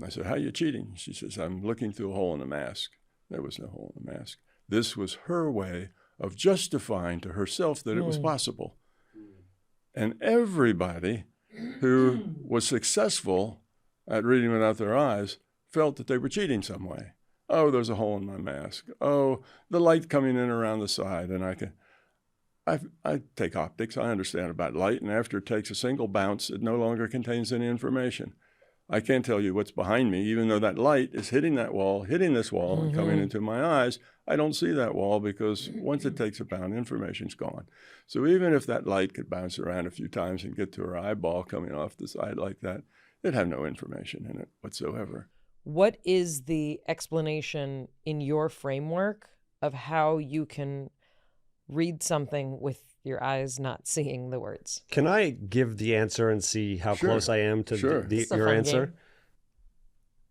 I said, how are you cheating? She says, I'm looking through a hole in the mask. There was no hole in the mask. This was her way of justifying to herself that it was possible. And everybody who was successful at reading without their eyes felt that they were cheating some way. Oh, there's a hole in my mask. Oh, the light coming in around the side. And I take optics. I understand about light. And after it takes a single bounce, it no longer contains any information. I can't tell you what's behind me, even though that light is hitting that wall, hitting this wall, and coming into my eyes. I don't see that wall because once it takes a bounce, information's gone. So even if that light could bounce around a few times and get to her eyeball coming off the side like that, it'd have no information in it whatsoever. What is the explanation in your framework of how you can read something with your eyes not seeing the words? Can I give the answer and see how close I am to your answer? Game.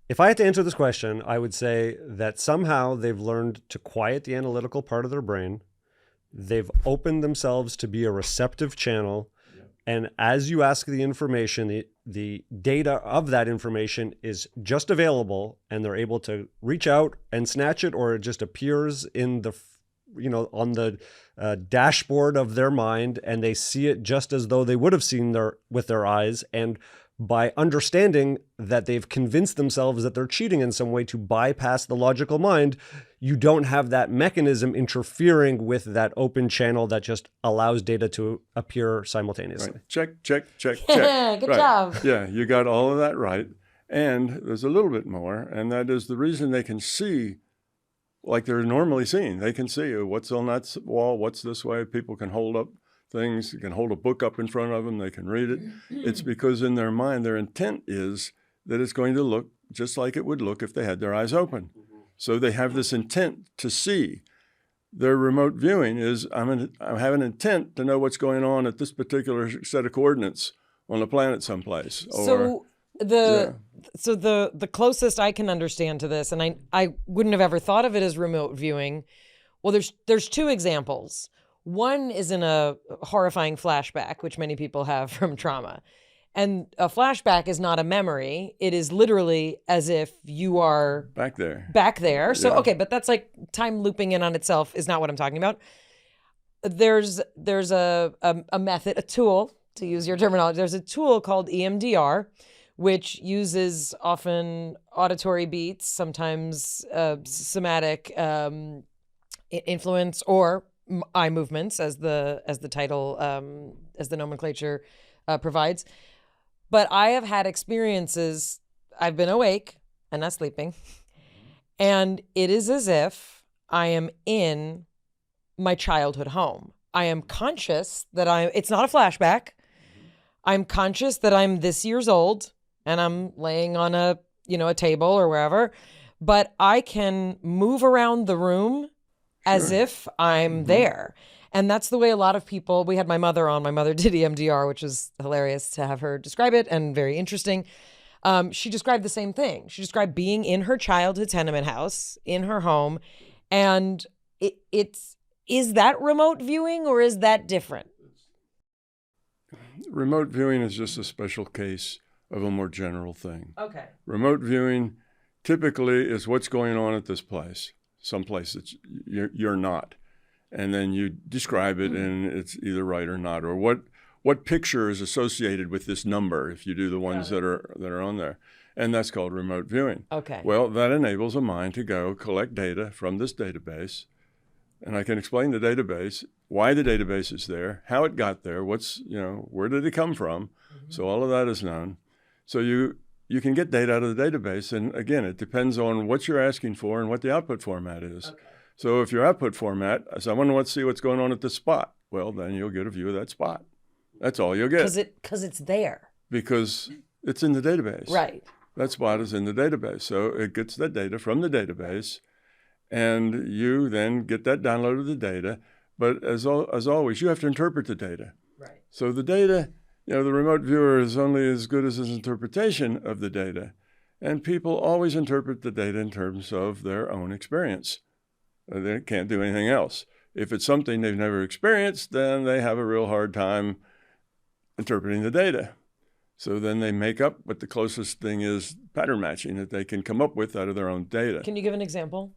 If I had to answer this question, I would say that somehow they've learned to quiet the analytical part of their brain. They've opened themselves to be a receptive channel. And as you ask the information, the data of that information is just available, and they're able to reach out and snatch it, or it just appears in the on the dashboard of their mind, and they see it just as though they would have seen with their eyes. And by understanding that they've convinced themselves that they're cheating in some way to bypass the logical mind, you don't have that mechanism interfering with that open channel that just allows data to appear simultaneously. Right. Check. Good job. Yeah, you got all of that right. And there's a little bit more, and that is the reason they can see like they're normally seen. They can see what's on that wall, what's this way. People can hold up things. You can hold a book up in front of them. They can read it. It's because in their mind, their intent is that it's going to look just like it would look if they had their eyes open. So they have this intent to see. Their remote viewing is I have an intent to know what's going on at this particular set of coordinates on a planet someplace. So the closest I can understand to this, and I wouldn't have ever thought of it as remote viewing. Well, there's two examples. One is in a horrifying flashback, which many people have from trauma. And a flashback is not a memory. It is literally as if you are back there. So, Yeah. okay, but that's like time looping in on itself is not what I'm talking about. There's a method, a tool, to use your terminology. There's a tool called EMDR, which uses often auditory beats, sometimes somatic influence, or eye movements, as the title, as the nomenclature provides. But I have had experiences, I've been awake and not sleeping, and it is as if I am in my childhood home. I am conscious that it's not a flashback. I'm conscious that I'm this years old and I'm laying on a table or wherever, but I can move around the room as if I'm there. And that's the way a lot of people, we had my mother on, my mother did EMDR, which was hilarious to have her describe it and very interesting. She described the same thing. She described being in her childhood tenement house, in her home. And is that remote viewing or is that different? Remote viewing is just a special case of a more general thing. Okay. Remote viewing typically is what's going on at this place, someplace that you're not. And then you describe it, and it's either right or not, or what picture is associated with this number if you do the ones that are on there. And that's called remote viewing. Okay. Well, that enables a mind to go collect data from this database, and I can explain the database, why the database is there, how it got there, where did it come from. So all of that is known. So you can get data out of the database, and again, it depends on what you're asking for and what the output format is. Okay. So if your output format is, I want to see what's going on at this spot, well, then you'll get a view of that spot. That's all you'll get. Because it's there. Because it's in the database. Right. That spot is in the database. So it gets the data from the database, and you then get that download of the data. But as always, you have to interpret the data. Right. So the data, the remote viewer is only as good as his interpretation of the data. And people always interpret the data in terms of their own experience. They can't do anything else. If it's something they've never experienced, then they have a real hard time interpreting the data. So then they make up what the closest thing is pattern matching that they can come up with out of their own data. Can you give an example?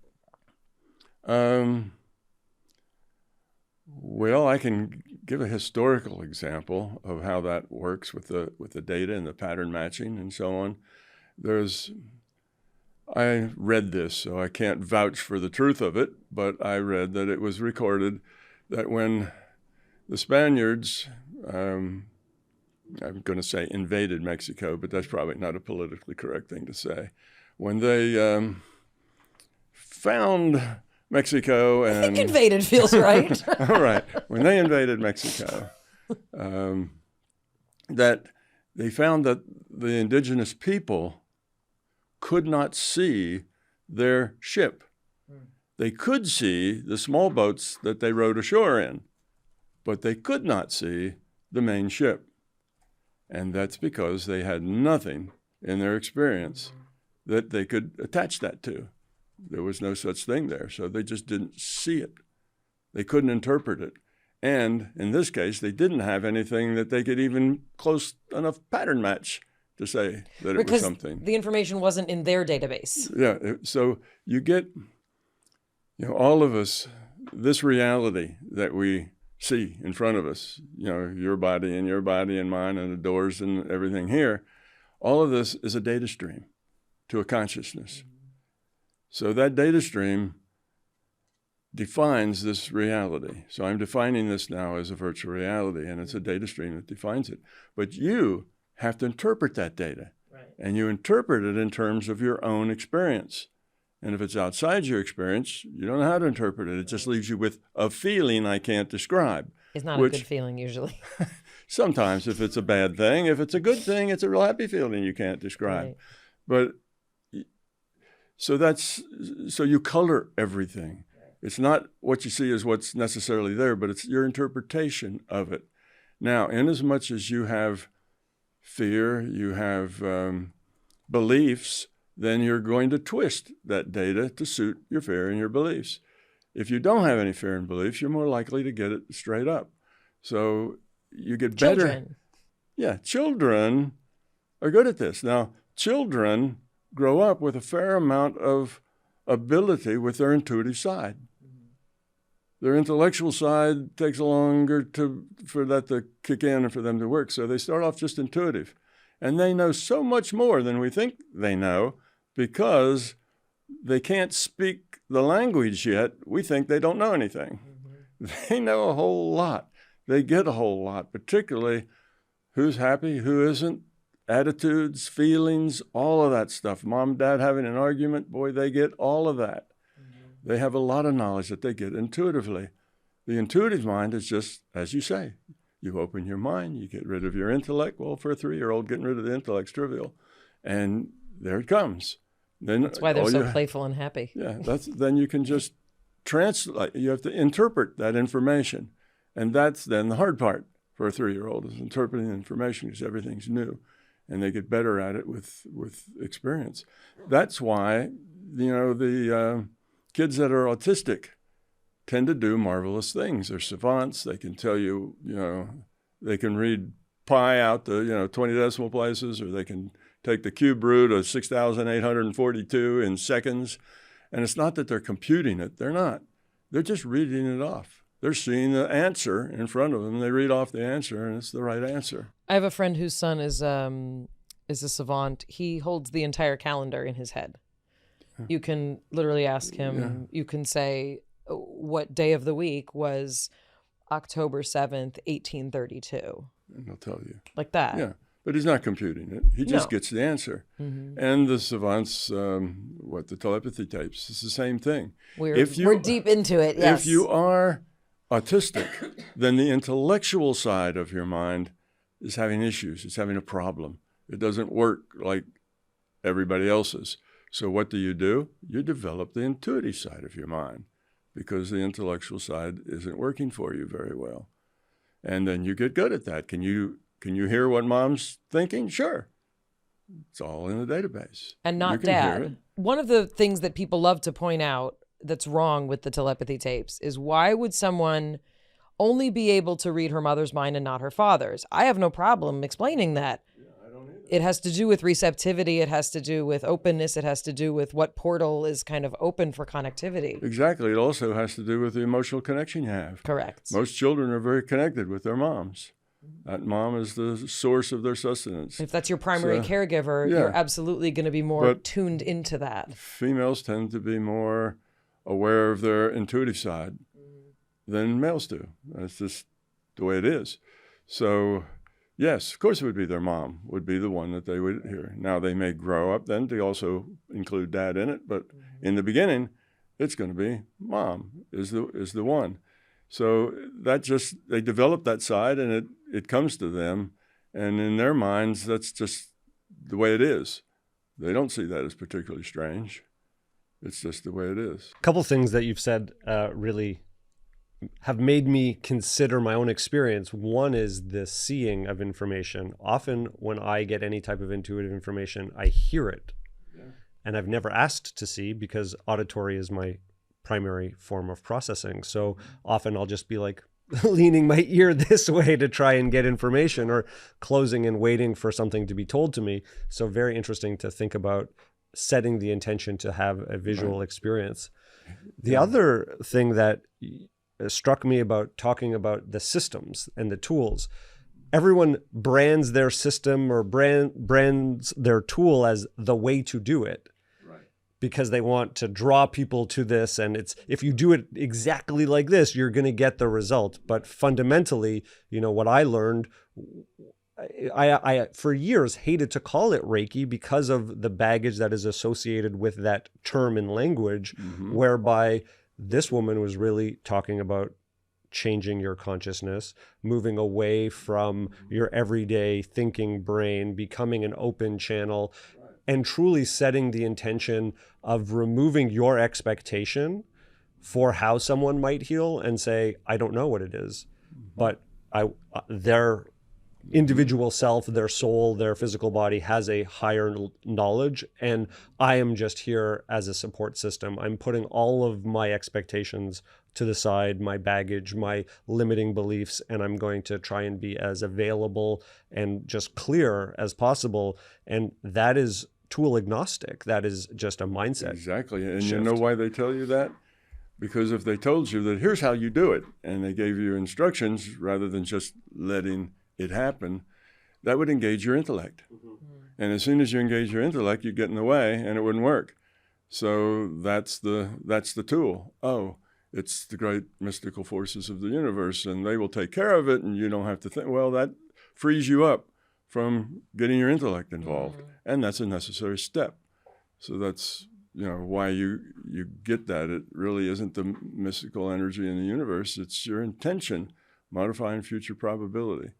Well, I can give a historical example of how that works with the data and the pattern matching and so on. I read this, so I can't vouch for the truth of it, but I read that it was recorded that when the Spaniards, I'm going to say invaded Mexico, but that's probably not a politically correct thing to say. When they found Mexico and... I think invaded feels right. All right. When they invaded Mexico, that they found that the indigenous people could not see their ship. They could see the small boats that they rowed ashore in, but they could not see the main ship. And that's because they had nothing in their experience that they could attach that to. There was no such thing there, so they just didn't see it. They couldn't interpret it. And in this case, they didn't have anything that they could even close enough pattern match to say that it was something. The information wasn't in their database. Yeah, so you get, all of us, this reality that we see in front of us, your body and mine and the doors and everything here, all of this is a data stream to a consciousness. So that data stream defines this reality. So I'm defining this now as a virtual reality, and it's a data stream that defines it. But you have to interpret that data. Right. And you interpret it in terms of your own experience. And if it's outside your experience, you don't know how to interpret it. It just leaves you with a feeling I can't describe. It's not a good feeling usually. Sometimes if it's a bad thing. If it's a good thing, it's a real happy feeling you can't describe. Right. But so you color everything. It's not what you see is what's necessarily there, but it's your interpretation of it. Now, inasmuch as you have fear, you have beliefs, then you're going to twist that data to suit your fear and your beliefs. If you don't have any fear and beliefs, you're more likely to get it straight up. So you get better. Children. Yeah, children are good at this. Now, children grow up with a fair amount of ability with their intuitive side. Their intellectual side takes longer for that to kick in and for them to work. So they start off just intuitive. And they know so much more than we think they know because they can't speak the language yet. We think they don't know anything. They know a whole lot. They get a whole lot, particularly who's happy, who isn't, attitudes, feelings, all of that stuff. Mom, dad having an argument, boy, they get all of that. They have a lot of knowledge that they get intuitively. The intuitive mind is just, as you say, you open your mind, you get rid of your intellect. Well, for a 3-year-old, getting rid of the intellect's trivial. And there it comes. Then That's why they're so playful and happy. Yeah, then you can just translate. You have to interpret that information. And that's then the hard part for a 3-year-old is interpreting information because everything's new. And they get better at it with experience. That's why, the kids that are autistic tend to do marvelous things. They're savants. They can tell you, they can read pi out to, 20 decimal places, or they can take the cube root of 6,842 in seconds. And it's not that they're computing it. They're not. They're just reading it off. They're seeing the answer in front of them. They read off the answer, and it's the right answer. I have a friend whose son is a savant. He holds the entire calendar in his head. You can literally ask him, you can say, what day of the week was October 7th, 1832? And he'll tell you. Like that. Yeah, but he's not computing it. He just gets the answer. And the savants, the telepathy tapes, it's the same thing. We're deep into it, yes. If you are autistic, then the intellectual side of your mind is having issues. It's having a problem. It doesn't work like everybody else's. So what do? You develop the intuitive side of your mind because the intellectual side isn't working for you very well. And then you get good at that. Can you hear what mom's thinking? Sure. It's all in the database. And not dad. One of the things that people love to point out that's wrong with the telepathy tapes is why would someone only be able to read her mother's mind and not her father's? I have no problem explaining that. It has to do with receptivity. It has to do with openness. It has to do with what portal is kind of open for connectivity. Exactly. It also has to do with the emotional connection you have. Correct. Most children are very connected with their moms. That mom is the source of their sustenance. If that's your primary caregiver, you're absolutely going to be more tuned into that. Females tend to be more aware of their intuitive side than males do. That's just the way it is. So yes, of course it would be their mom would be the one that they would hear. Now they may grow up then to also include dad in it, but in the beginning, it's going to be mom is the one. So that they develop that side and it comes to them, and in their minds, that's just the way it is. They don't see that as particularly strange. It's just the way it is. A couple things that you've said really have made me consider my own experience. One is the seeing of information. Often when I get any type of intuitive information, I hear it. And I've never asked to see because auditory is my primary form of processing. So often I'll just be like leaning my ear this way to try and get information, or closing and waiting for something to be told to me. So very interesting to think about setting the intention to have a visual experience. The other thing that struck me about talking about the systems and the tools, everyone brands their system or brands their tool as the way to do it, because they want to draw people to this. And it's, if you do it exactly like this, you're going to get the result. But fundamentally, what I learned, I for years hated to call it Reiki because of the baggage that is associated with that term in language, whereby this woman was really talking about changing your consciousness, moving away from your everyday thinking brain, becoming an open channel, and truly setting the intention of removing your expectation for how someone might heal and say, I don't know what it is, but their individual self, their soul, their physical body has a higher knowledge, and I am just here as a support system. I'm putting all of my expectations to the side, my baggage, my limiting beliefs, and I'm going to try and be as available and just clear as possible. And that is tool agnostic. That is just a mindset. Exactly. And shift. you know why they tell you that? Because if they told you that here's how you do it, and they gave you instructions rather than just letting it happen, that would engage your intellect. And as soon as you engage your intellect, you get in the way and it wouldn't work. So that's the tool. Oh, it's the great mystical forces of the universe, and they will take care of it, and you don't have to think. Well, that frees you up from getting your intellect involved, and that's a necessary step. So that's why you get that. It really isn't the mystical energy in the universe. It's your intention modifying future probability.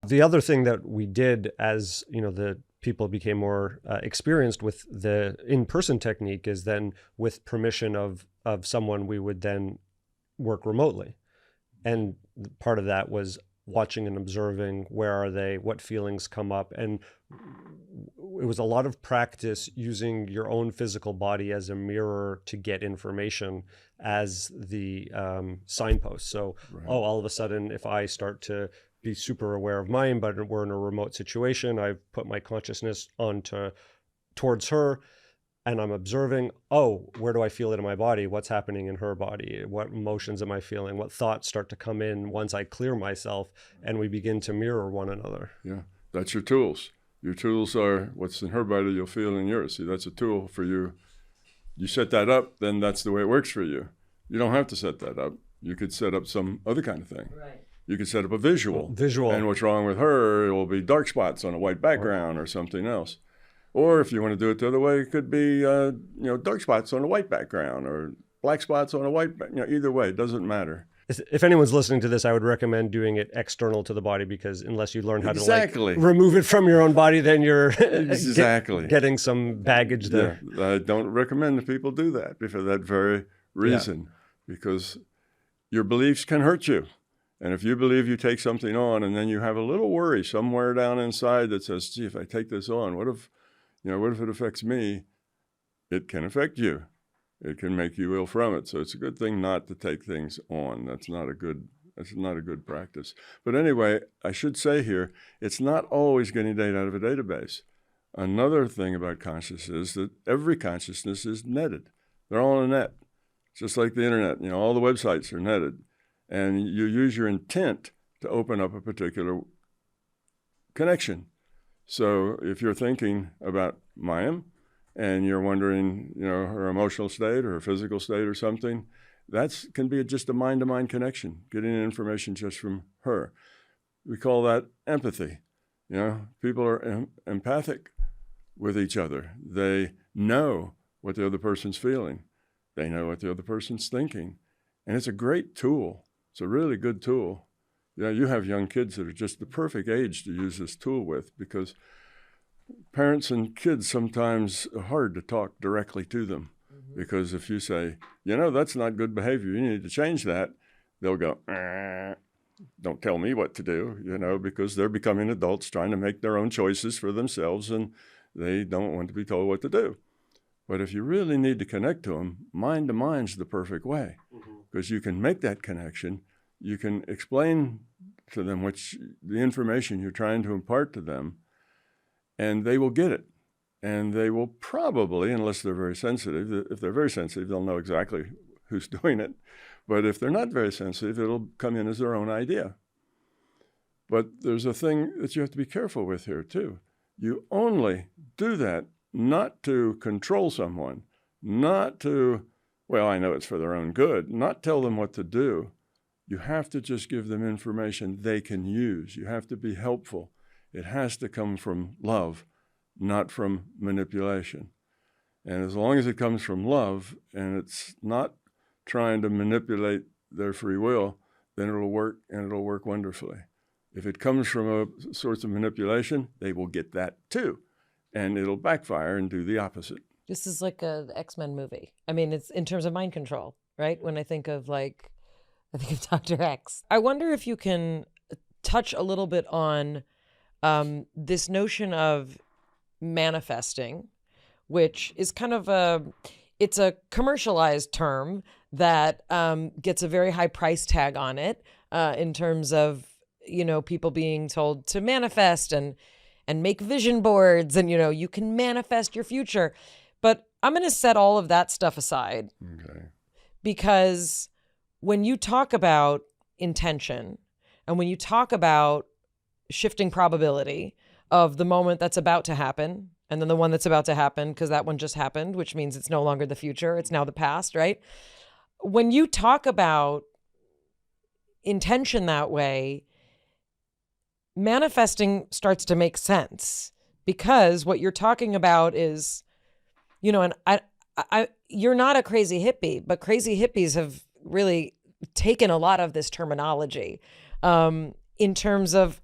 The other thing that we did as the people became more experienced with the in-person technique is then, with permission of someone, we would then work remotely. And part of that was watching and observing, where are they, what feelings come up. And it was a lot of practice using your own physical body as a mirror to get information as the signpost. So, Right. all of a sudden, if I start to be super aware of mine, but we're in a remote situation, I've put my consciousness towards her, and I'm observing, where do I feel it in my body? What's happening in her body? What emotions am I feeling? What thoughts start to come in once I clear myself? And we begin to mirror one another. Yeah, that's your tools. Your tools are what's in her body, you'll feel in yours. See, that's a tool for you. You set that up, then that's the way it works for you. You don't have to set that up. You could set up some other kind of thing. Right. You could set up a visual. And what's wrong with her, it will be dark spots on a white background or something else. Or if you want to do it the other way, it could be dark spots on a white background or black spots on a white either way, it doesn't matter. If anyone's listening to this, I would recommend doing it external to the body, because unless you learn how Exactly. to remove it from your own body, then you're Exactly. getting some baggage there. Yeah, I don't recommend that people do that for that very reason, because your beliefs can hurt you. And if you believe you take something on and then you have a little worry somewhere down inside that says, gee, if I take this on, what if it affects me? It can affect you. It can make you ill from it. So it's a good thing not to take things on. That's not a good practice. But anyway, I should say here, it's not always getting data out of a database. Another thing about consciousness is that every consciousness is netted. They're all on a net, just like the internet. All the websites are netted. And you use your intent to open up a particular connection. So if you're thinking about Mayim and you're wondering, her emotional state or her physical state or something, that can be just a mind-to-mind connection, getting information just from her. We call that empathy. People are empathic with each other. They know what the other person's feeling. They know what the other person's thinking. And it's a great tool. It's a really good tool. You have young kids that are just the perfect age to use this tool with, because parents and kids sometimes are hard to talk directly to them. Because if you say, that's not good behavior, you need to change that, they'll go, don't tell me what to do, because they're becoming adults trying to make their own choices for themselves, and they don't want to be told what to do. But if you really need to connect to them, mind to mind's the perfect way, because you can make that connection. You can explain to them the information you're trying to impart to them, and they will get it. And they will probably, unless they're very sensitive, if they're very sensitive, they'll know exactly who's doing it. But if they're not very sensitive, it'll come in as their own idea. But there's a thing that you have to be careful with here, too. You only do that not to control someone, not to, I know it's for their own good, not tell them what to do. You have to just give them information they can use. You have to be helpful. It has to come from love, not from manipulation. And as long as it comes from love and it's not trying to manipulate their free will, then it'll work, and it'll work wonderfully. If it comes from a source of manipulation, they will get that too. And it'll backfire and do the opposite. This is like a X-Men movie. I mean, it's in terms of mind control. right? When I think of I think of Dr. X. I wonder if you can touch a little bit on this notion of manifesting, which is kind of it's a commercialized term that gets a very high price tag on it in terms of, people being told to manifest and make vision boards and, you can manifest your future. But I'm going to set all of that stuff aside. Okay. Because when you talk about intention and when you talk about shifting probability of the moment that's about to happen and then the one that's about to happen, because that one just happened, which means it's no longer the future, it's now the past, right? When you talk about intention that way, manifesting starts to make sense, because what you're talking about is, and you're not a crazy hippie, but crazy hippies have really taken a lot of this terminology in terms of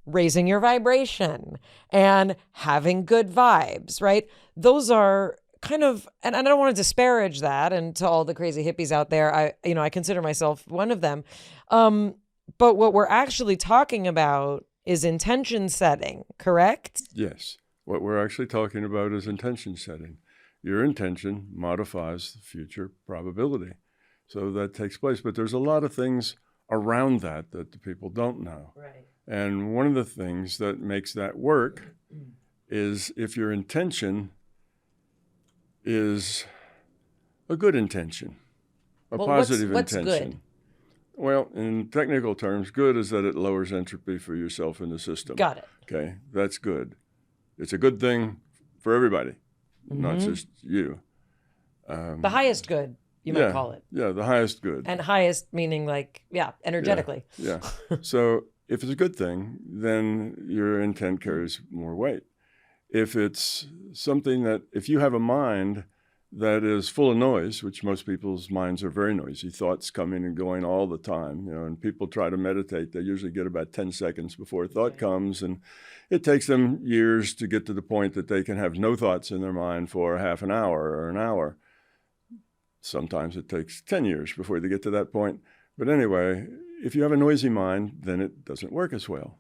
raising your vibration and having good vibes, right? Those are kind of, and I don't want to disparage that, and to all the crazy hippies out there, I consider myself one of them. But what we're actually talking about is intention setting, correct? Yes. What we're actually talking about is intention setting. Your intention modifies the future probability. So that takes place. But there's a lot of things around that the people don't know. Right. And one of the things that makes that work is if your intention is a good intention, positive what's intention. Good? Well, in technical terms, good is that it lowers entropy for yourself in the system. Got it. Okay, that's good. It's a good thing for everybody, not just you. The highest good, you might call it. Yeah, the highest good. And highest meaning energetically. Yeah. So if it's a good thing, then your intent carries more weight. If it's something if you have a mind that is full of noise, which most people's minds are very noisy, thoughts coming and going all the time, and people try to meditate, they usually get about 10 seconds before a thought comes, and it takes them years to get to the point that they can have no thoughts in their mind for half an hour or an hour. Sometimes it takes 10 years before they get to that point. But anyway, if you have a noisy mind, then it doesn't work as well.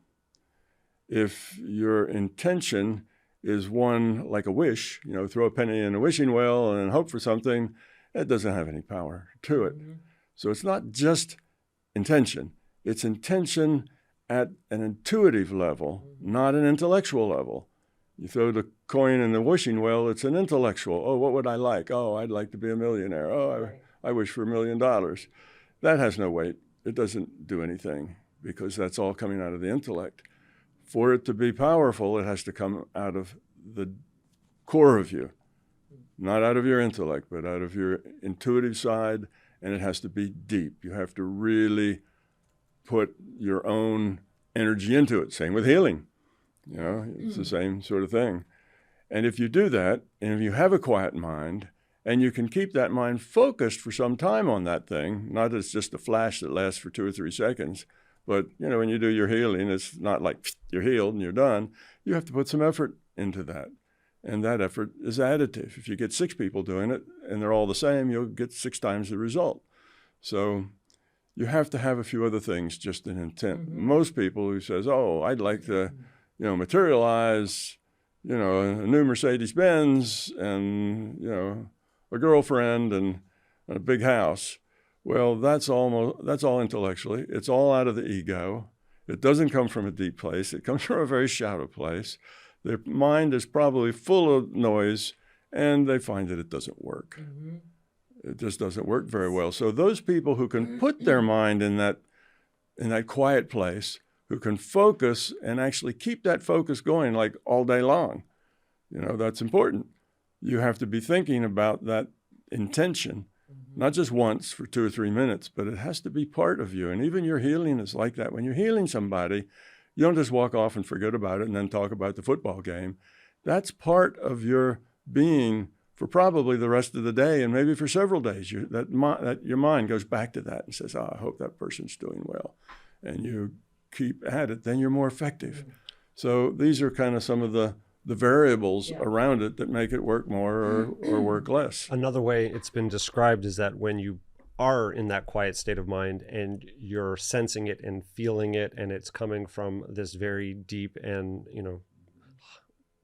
If your intention is one like a wish, throw a penny in a wishing well and hope for something, it doesn't have any power to it. Mm-hmm. So it's not just intention. It's intention at an intuitive level, not an intellectual level. You throw the coin in the wishing well, it's an intellectual. Oh, what would I like? Oh, I'd like to be a millionaire. Oh, I wish for $1 million. That has no weight. It doesn't do anything because that's all coming out of the intellect. For it to be powerful, it has to come out of the core of you, not out of your intellect, but out of your intuitive side, and it has to be deep. You have to really put your own energy into it. Same with healing. It's the same sort of thing. And if you do that, and if you have a quiet mind, and you can keep that mind focused for some time on that thing, not as just a flash that lasts for 2 or 3 seconds, but, when you do your healing, it's not like you're healed and you're done. You have to put some effort into that. And that effort is additive. If you get 6 people doing it and they're all the same, you'll get 6 times the result. So you have to have a few other things just in intent. Mm-hmm. Most people who says, oh, I'd like to, materialize, a new Mercedes-Benz and, a girlfriend and a big house. Well, that's all intellectually. It's all out of the ego. It doesn't come from a deep place. It comes from a very shallow place. Their mind is probably full of noise, and they find that it doesn't work. Mm-hmm. It just doesn't work very well. So those people who can put their mind in that quiet place, who can focus and actually keep that focus going like all day long, that's important. You have to be thinking about that intention. Not just once for 2 or 3 minutes, but it has to be part of you. And even your healing is like that. When you're healing somebody, you don't just walk off and forget about it and then talk about the football game. That's part of your being for probably the rest of the day and maybe for several days. That your mind goes back to that and says, I hope that person's doing well. And you keep at it, then you're more effective. So these are kind of some of the variables around it that make it work more or work less. Another way it's been described is that when you are in that quiet state of mind and you're sensing it and feeling it, and it's coming from this very deep and,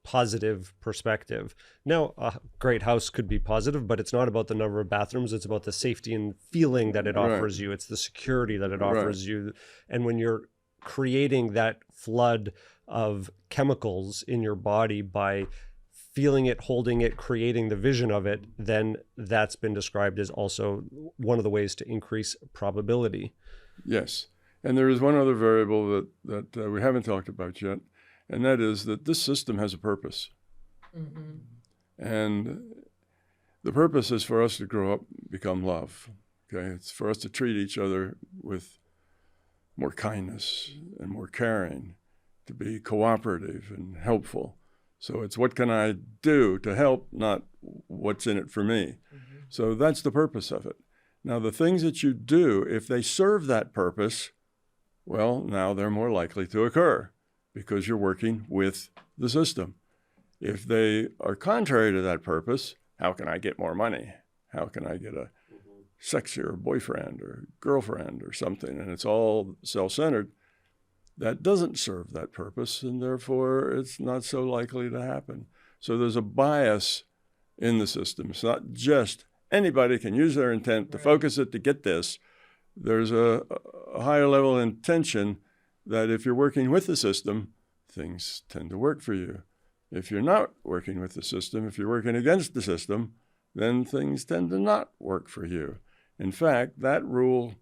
positive perspective. Now, a great house could be positive, but it's not about the number of bathrooms. It's about the safety and feeling that it offers you. It's the security that it offers you. And when you're creating that flood of chemicals in your body by feeling it, holding it, creating the vision of it, then that's been described as also one of the ways to increase probability. Yes. And there is one other variable that we haven't talked about yet, and that is that this system has a purpose. Mm-hmm. And the purpose is for us to grow up, become love. Okay? It's for us to treat each other with more kindness and more caring, to be cooperative and helpful. So it's what can I do to help, not what's in it for me. Mm-hmm. So that's the purpose of it. Now, the things that you do, if they serve that purpose, well, now they're more likely to occur because you're working with the system. If they are contrary to that purpose, how can I get more money? How can I get a sexier boyfriend or girlfriend or something? And it's all self-centered. That doesn't serve that purpose, and therefore it's not so likely to happen. So there's a bias in the system. It's not just anybody can use their intent to focus it to get this. There's a higher level intention that if you're working with the system, things tend to work for you. If you're not working with the system, if you're working against the system, then things tend to not work for you. In fact, that rule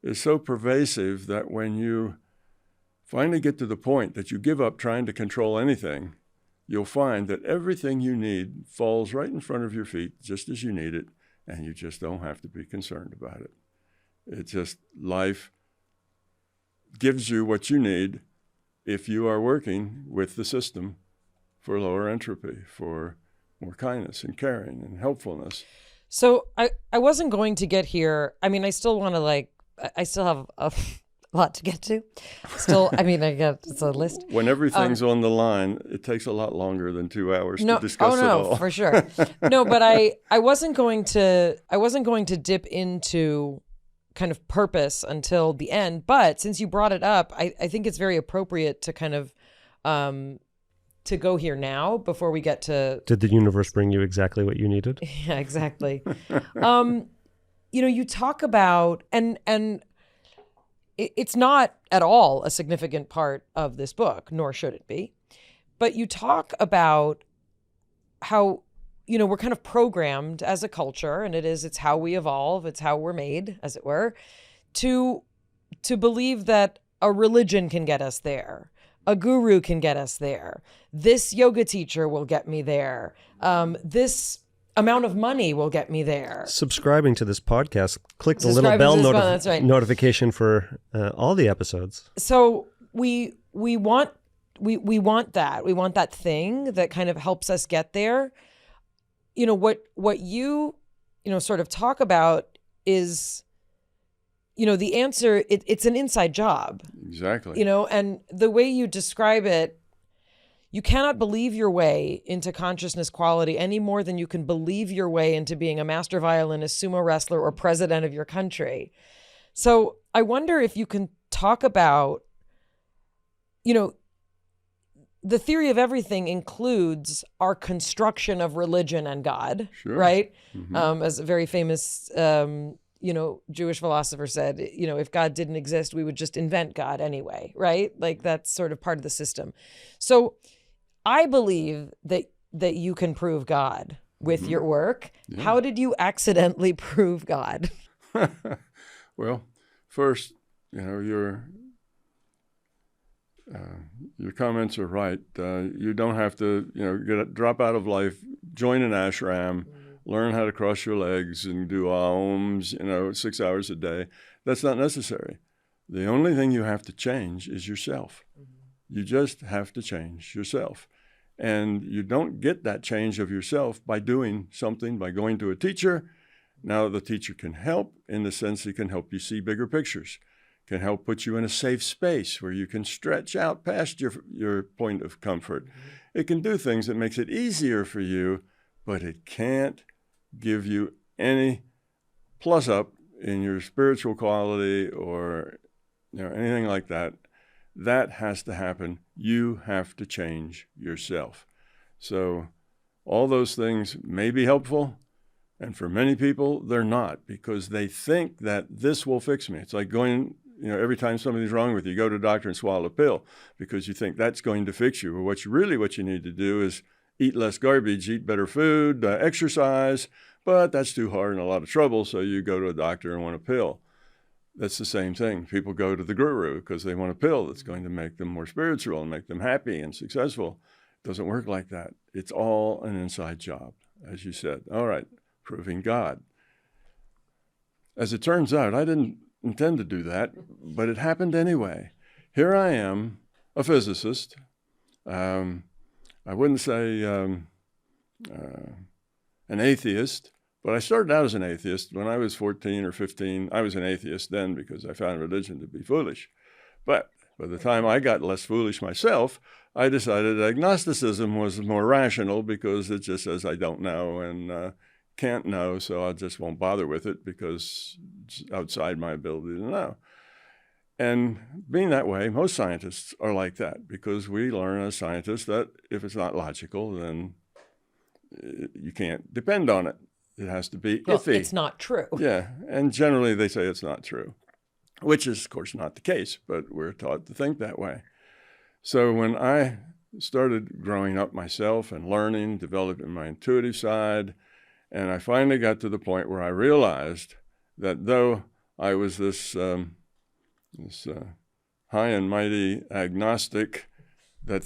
is so pervasive that when you finally get to the point that you give up trying to control anything, you'll find that everything you need falls right in front of your feet just as you need it, and you just don't have to be concerned about it. It's just life gives you what you need if you are working with the system for lower entropy, for more kindness and caring and helpfulness. So I wasn't going to get here. I mean, I still want to I still have a lot to get to. Still, I mean, it's a list. When everything's on the line, it takes a lot longer than 2 hours to discuss it all. For sure. No, but I wasn't going to dip into kind of purpose until the end. But since you brought it up, I think it's very appropriate to kind of to go here now before we get to. Did the universe bring you exactly what you needed? Yeah, exactly. You talk about and it's not at all a significant part of this book, nor should it be. But you talk about how, we're kind of programmed as a culture, and it's how we evolve, it's how we're made, as it were, to believe that a religion can get us there. A guru can get us there. This yoga teacher will get me there. This amount of money will get me there. Subscribing to this podcast, click the little bell notification for all the episodes. So we want that. We want that thing that kind of helps us get there. What you sort of talk about is, the answer, it's an inside job. Exactly. And the way you describe it, you cannot believe your way into consciousness quality any more than you can believe your way into being a master violinist, sumo wrestler, or president of your country. So I wonder if you can talk about, the theory of everything includes our construction of religion and God, sure. Right? Mm-hmm. As a very famous, Jewish philosopher said, if God didn't exist, we would just invent God anyway, right? Like that's sort of part of the system. So I believe that you can prove God with your work. Yeah. How did you accidentally prove God? Well, first, your comments are right. You don't have to, drop out of life, join an ashram, learn how to cross your legs and do ohms, 6 hours a day. That's not necessary. The only thing you have to change is yourself. You just have to change yourself. And you don't get that change of yourself by doing something, by going to a teacher. Now the teacher can help in the sense he can help you see bigger pictures, can help put you in a safe space where you can stretch out past your point of comfort. It can do things that makes it easier for you, but it can't give you any plus up in your spiritual quality or anything like that, that has to happen. You have to change yourself. So all those things may be helpful, and for many people, they're not, because they think that this will fix me. It's like going, every time something's wrong with you, you go to a doctor and swallow a pill because you think that's going to fix you. Or what you need to do is eat less garbage, eat better food, exercise, but that's too hard and a lot of trouble, so you go to a doctor and want a pill. That's the same thing. People go to the guru because they want a pill that's going to make them more spiritual and make them happy and successful. It doesn't work like that. It's all an inside job, as you said. All right, proving God. As it turns out, I didn't intend to do that, but it happened anyway. Here I am, a physicist. I wouldn't say an atheist, but I started out as an atheist. When I was 14 or 15, I was an atheist then because I found religion to be foolish. But by the time I got less foolish myself, I decided agnosticism was more rational because it just says I don't know and can't know, so I just won't bother with it because it's outside my ability to know. And being that way, most scientists are like that because we learn as scientists that if it's not logical, then you can't depend on it. It has to be iffy. It's not true. Yeah, and generally they say it's not true, which is, of course, not the case, but we're taught to think that way. So when I started growing up myself and learning, developing my intuitive side, and I finally got to the point where I realized that though I was this high and mighty agnostic that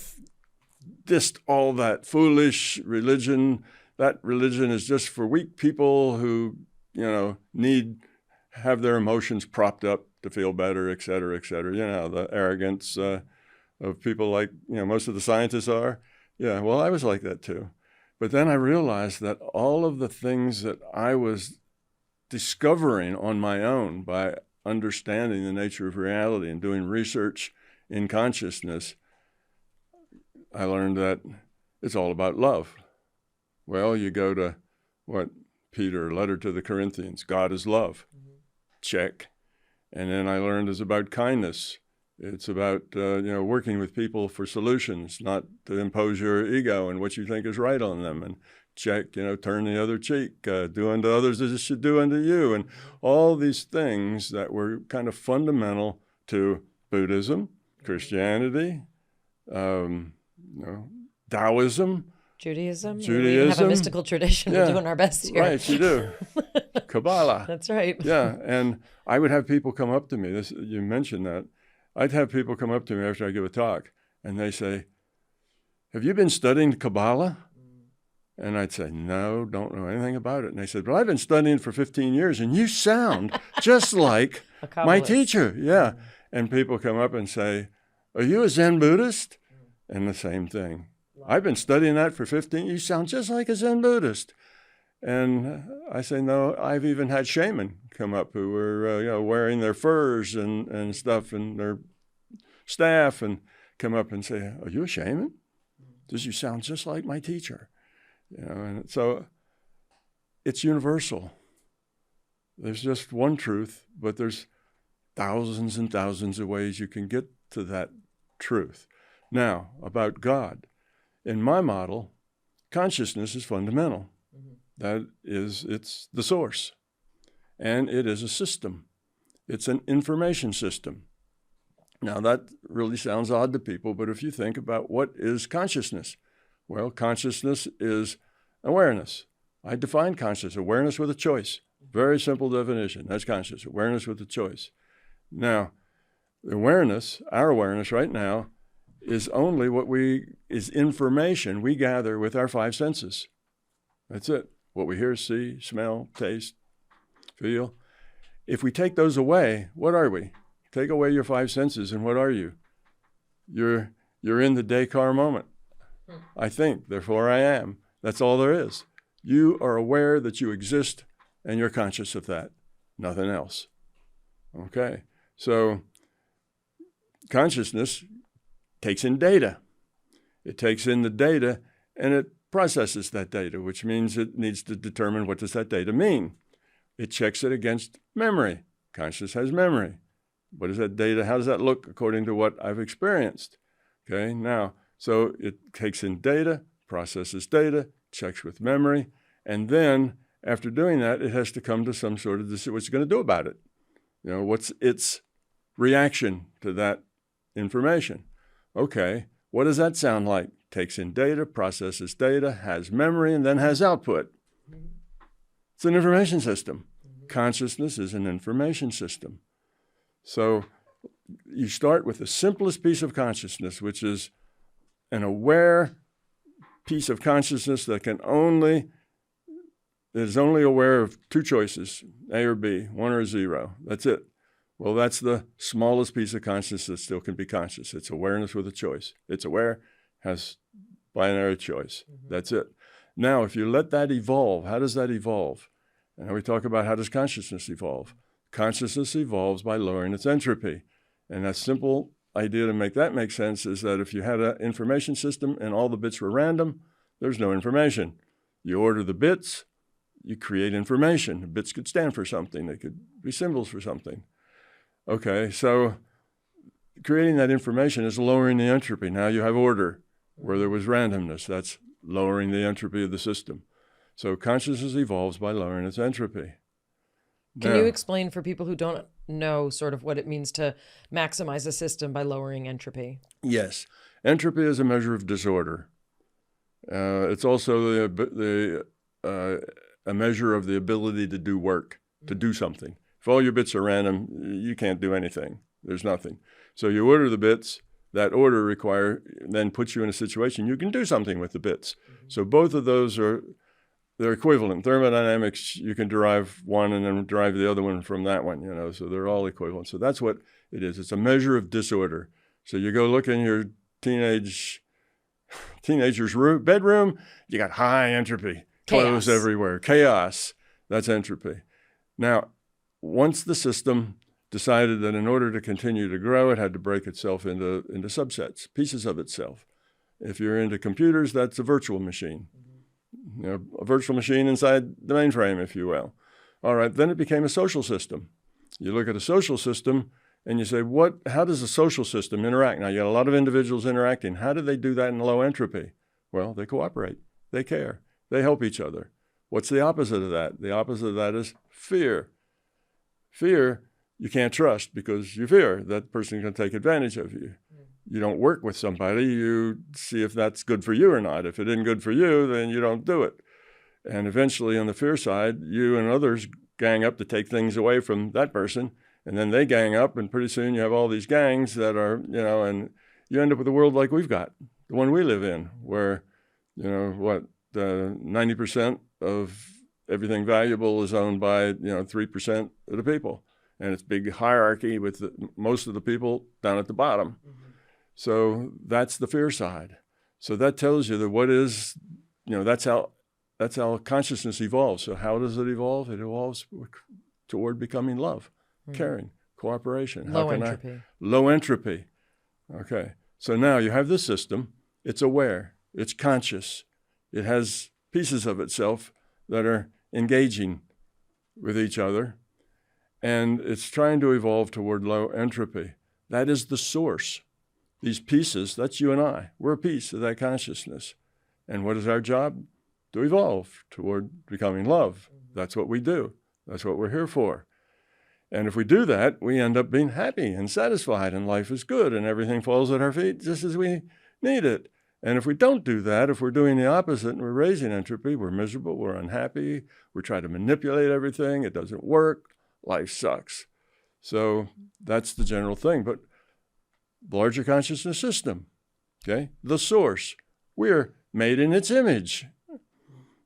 dissed all that foolish religion, that religion is just for weak people who, have their emotions propped up to feel better, et cetera, the arrogance of people like, most of the scientists are. Yeah, well, I was like that too. But then I realized that all of the things that I was discovering on my own by understanding the nature of reality and doing research in consciousness, I learned that it's all about love. Well, you go to Peter, letter to the Corinthians, God is love. Check. And then I learned it's about kindness. It's about, working with people for solutions, not to impose your ego and what you think is right on them. And check, turn the other cheek, do unto others as it should do unto you. And all these things that were kind of fundamental to Buddhism, Christianity, Taoism, Judaism. We even have a mystical tradition. Yeah. We're doing our best here. Right, you do. Kabbalah. That's right. Yeah, and I would have people come up to me. You mentioned that. I'd have people come up to me after I give a talk, and they say, have you been studying Kabbalah? And I'd say, no, don't know anything about it. And they said, well, I've been studying for 15 years, and you sound just like my teacher. Yeah. And people come up and say, are you a Zen Buddhist? And the same thing. I've been studying that for 15 years. You sound just like a Zen Buddhist. And I say, no, I've even had shaman come up who were, wearing their furs and stuff and their staff and come up and say, are you a shaman? Does you sound just like my teacher? And so it's universal. There's just one truth, but there's thousands and thousands of ways you can get to that truth. Now, about God. In my model, consciousness is fundamental. That is, it's the source. And it is a system. It's an information system. Now, that really sounds odd to people, but if you think about what is consciousness, well, consciousness is awareness. I define consciousness, awareness with a choice. Very simple definition. That's conscious, awareness with a choice. Now, awareness, our awareness right now, is only is information we gather with our five senses. That's it. What we hear, see, smell, taste, feel. If we take those away, what are we? Take away your five senses, and what are you? You're in the Descartes moment. I think, therefore I am. That's all there is. You are aware that you exist, and you're conscious of that. Nothing else. Okay. So consciousness takes in data. It takes in the data, and it processes that data, which means it needs to determine what does that data mean. it checks it against memory. Consciousness has memory. What is that data? How does that look according to what I've experienced? Okay, now, so it takes in data, processes data, checks with memory, and then after doing that, it has to come to some sort of decision. What's it going to do about it? What's its reaction to that information? Okay, what does that sound like? Takes in data, processes data, has memory, and then has output. It's an information system. Consciousness is an information system. So you start with the simplest piece of consciousness, which is an aware piece of consciousness that is only aware of two choices, A or B, 1 or 0. That's it. Well, that's the smallest piece of consciousness that still can be conscious. It's awareness with a choice. It's aware, has binary choice. That's it. Now, if you let that evolve, how does that evolve? And we talk about how does consciousness evolve? Consciousness evolves by lowering its entropy. And that simple idea to make that make sense is that if you had an information system and all the bits were random, there's no information. You order the bits, you create information. The bits could stand for something. They could be symbols for something. Okay, so creating that information is lowering the entropy. Now you have order where there was randomness. That's lowering the entropy of the system. So consciousness evolves by lowering its entropy. Can you explain for people who don't know sort of what it means to maximize a system by lowering entropy? Yes. Entropy is a measure of disorder. It's also a measure of the ability to do work, to do something. If all your bits are random, you can't do anything. There's nothing. So you order the bits. That order then puts you in a situation you can do something with the bits. So both of those they're equivalent. Thermodynamics, you can derive one and then derive the other one from that one, so they're all equivalent. So that's what it is. It's a measure of disorder. So you go look in your teenager's bedroom, you got high entropy, clothes everywhere, chaos. That's entropy. Now, once the system decided that in order to continue to grow, it had to break itself into subsets, pieces of itself. If you're into computers, that's a virtual machine. A virtual machine inside the mainframe, if you will. All right, then it became a social system. You look at a social system and you say, how does a social system interact? Now, you got a lot of individuals interacting. How do they do that in low entropy? Well, they cooperate. They care. They help each other. What's the opposite of that? The opposite of that is fear. Fear, you can't trust because you fear that person's going to take advantage of you. You don't work with somebody, you see if that's good for you or not. If it isn't good for you, then you don't do it. And eventually on the fear side, you and others gang up to take things away from that person, and then they gang up, and pretty soon you have all these gangs that are, and you end up with a world like we've got, the one we live in, where, 90% of everything valuable is owned by, 3% of the people. And it's big hierarchy with most of the people down at the bottom. So that's the fear side. So that tells you that that's how consciousness evolves. So how does it evolve? It evolves toward becoming love, caring, cooperation. Low entropy. Low entropy. Okay. So now you have this system. It's aware. It's conscious. It has pieces of itself that are engaging with each other. And it's trying to evolve toward low entropy. That is the source. These pieces, that's you and I. We're a piece of that consciousness. And what is our job? To evolve toward becoming love. That's what we do. That's what we're here for. And if we do that, we end up being happy and satisfied, and life is good, and everything falls at our feet just as we need it. And if we don't do that, if we're doing the opposite and we're raising entropy, we're miserable, we're unhappy, we try to manipulate everything, it doesn't work, life sucks. So that's the general thing. But larger consciousness system, okay? The source. We're made in its image.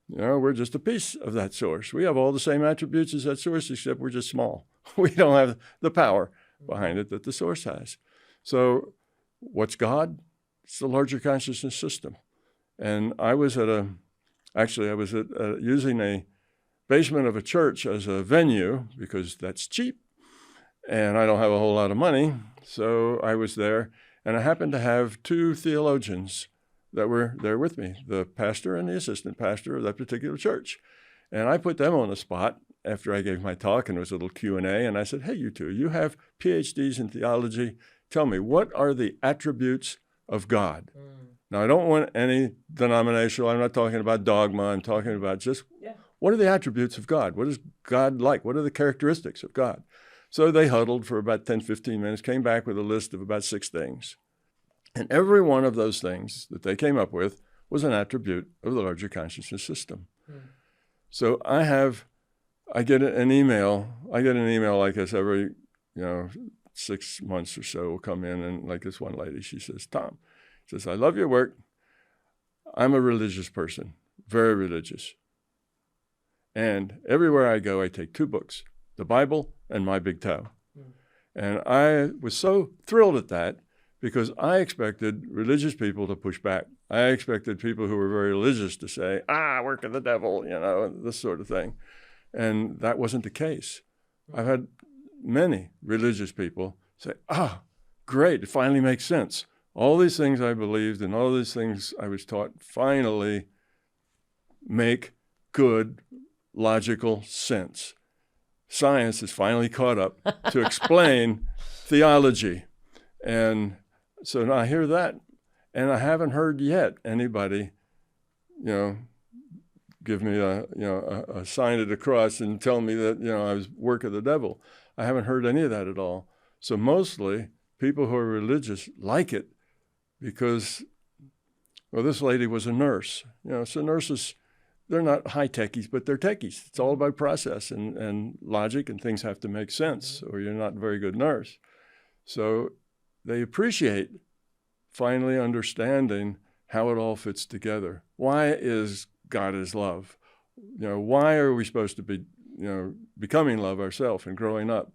We're just a piece of that source. We have all the same attributes as that source, except we're just small. We don't have the power behind it that the source has. So what's God? It's the larger consciousness system. And I was using a basement of a church as a venue because that's cheap. And I don't have a whole lot of money. So I was there, and I happened to have two theologians that were there with me, the pastor and the assistant pastor of that particular church. And I put them on the spot, after I gave my talk, and there was a little Q&A, and I said, hey, you two, you have PhDs in theology. Tell me, what are the attributes of God? Now, I don't want any denominational. I'm not talking about dogma. I'm talking about just what are the attributes of God? What is God like? What are the characteristics of God? So they huddled for about 10, 15 minutes, came back with a list of about 6 things. And every one of those things that they came up with was an attribute of the larger consciousness system. So I get an email like this every, 6 months or so will come in, and like this one lady, she says, Tom, says, I love your work. I'm a religious person, very religious. And everywhere I go, I take 2 books, the Bible and My Big T.O.E. And I was so thrilled at that because I expected religious people to push back. I expected people who were very religious to say, work of the devil, this sort of thing. And that wasn't the case. I've had many religious people say, great, it finally makes sense. All these things I believed and all these things I was taught finally make good, logical sense. Science has finally caught up to explain theology. And so now I hear that, and I haven't heard yet anybody, give me a sign of the cross and tell me that, I was work of the devil. I haven't heard any of that at all. So mostly people who are religious like it because, this lady was a nurse. So nurses, they're not high techies, but they're techies. It's all about process and logic, and things have to make sense, or you're not a very good nurse. So they appreciate finally understanding how it all fits together. Why is God is love? Why are we supposed to be, becoming love ourselves and growing up?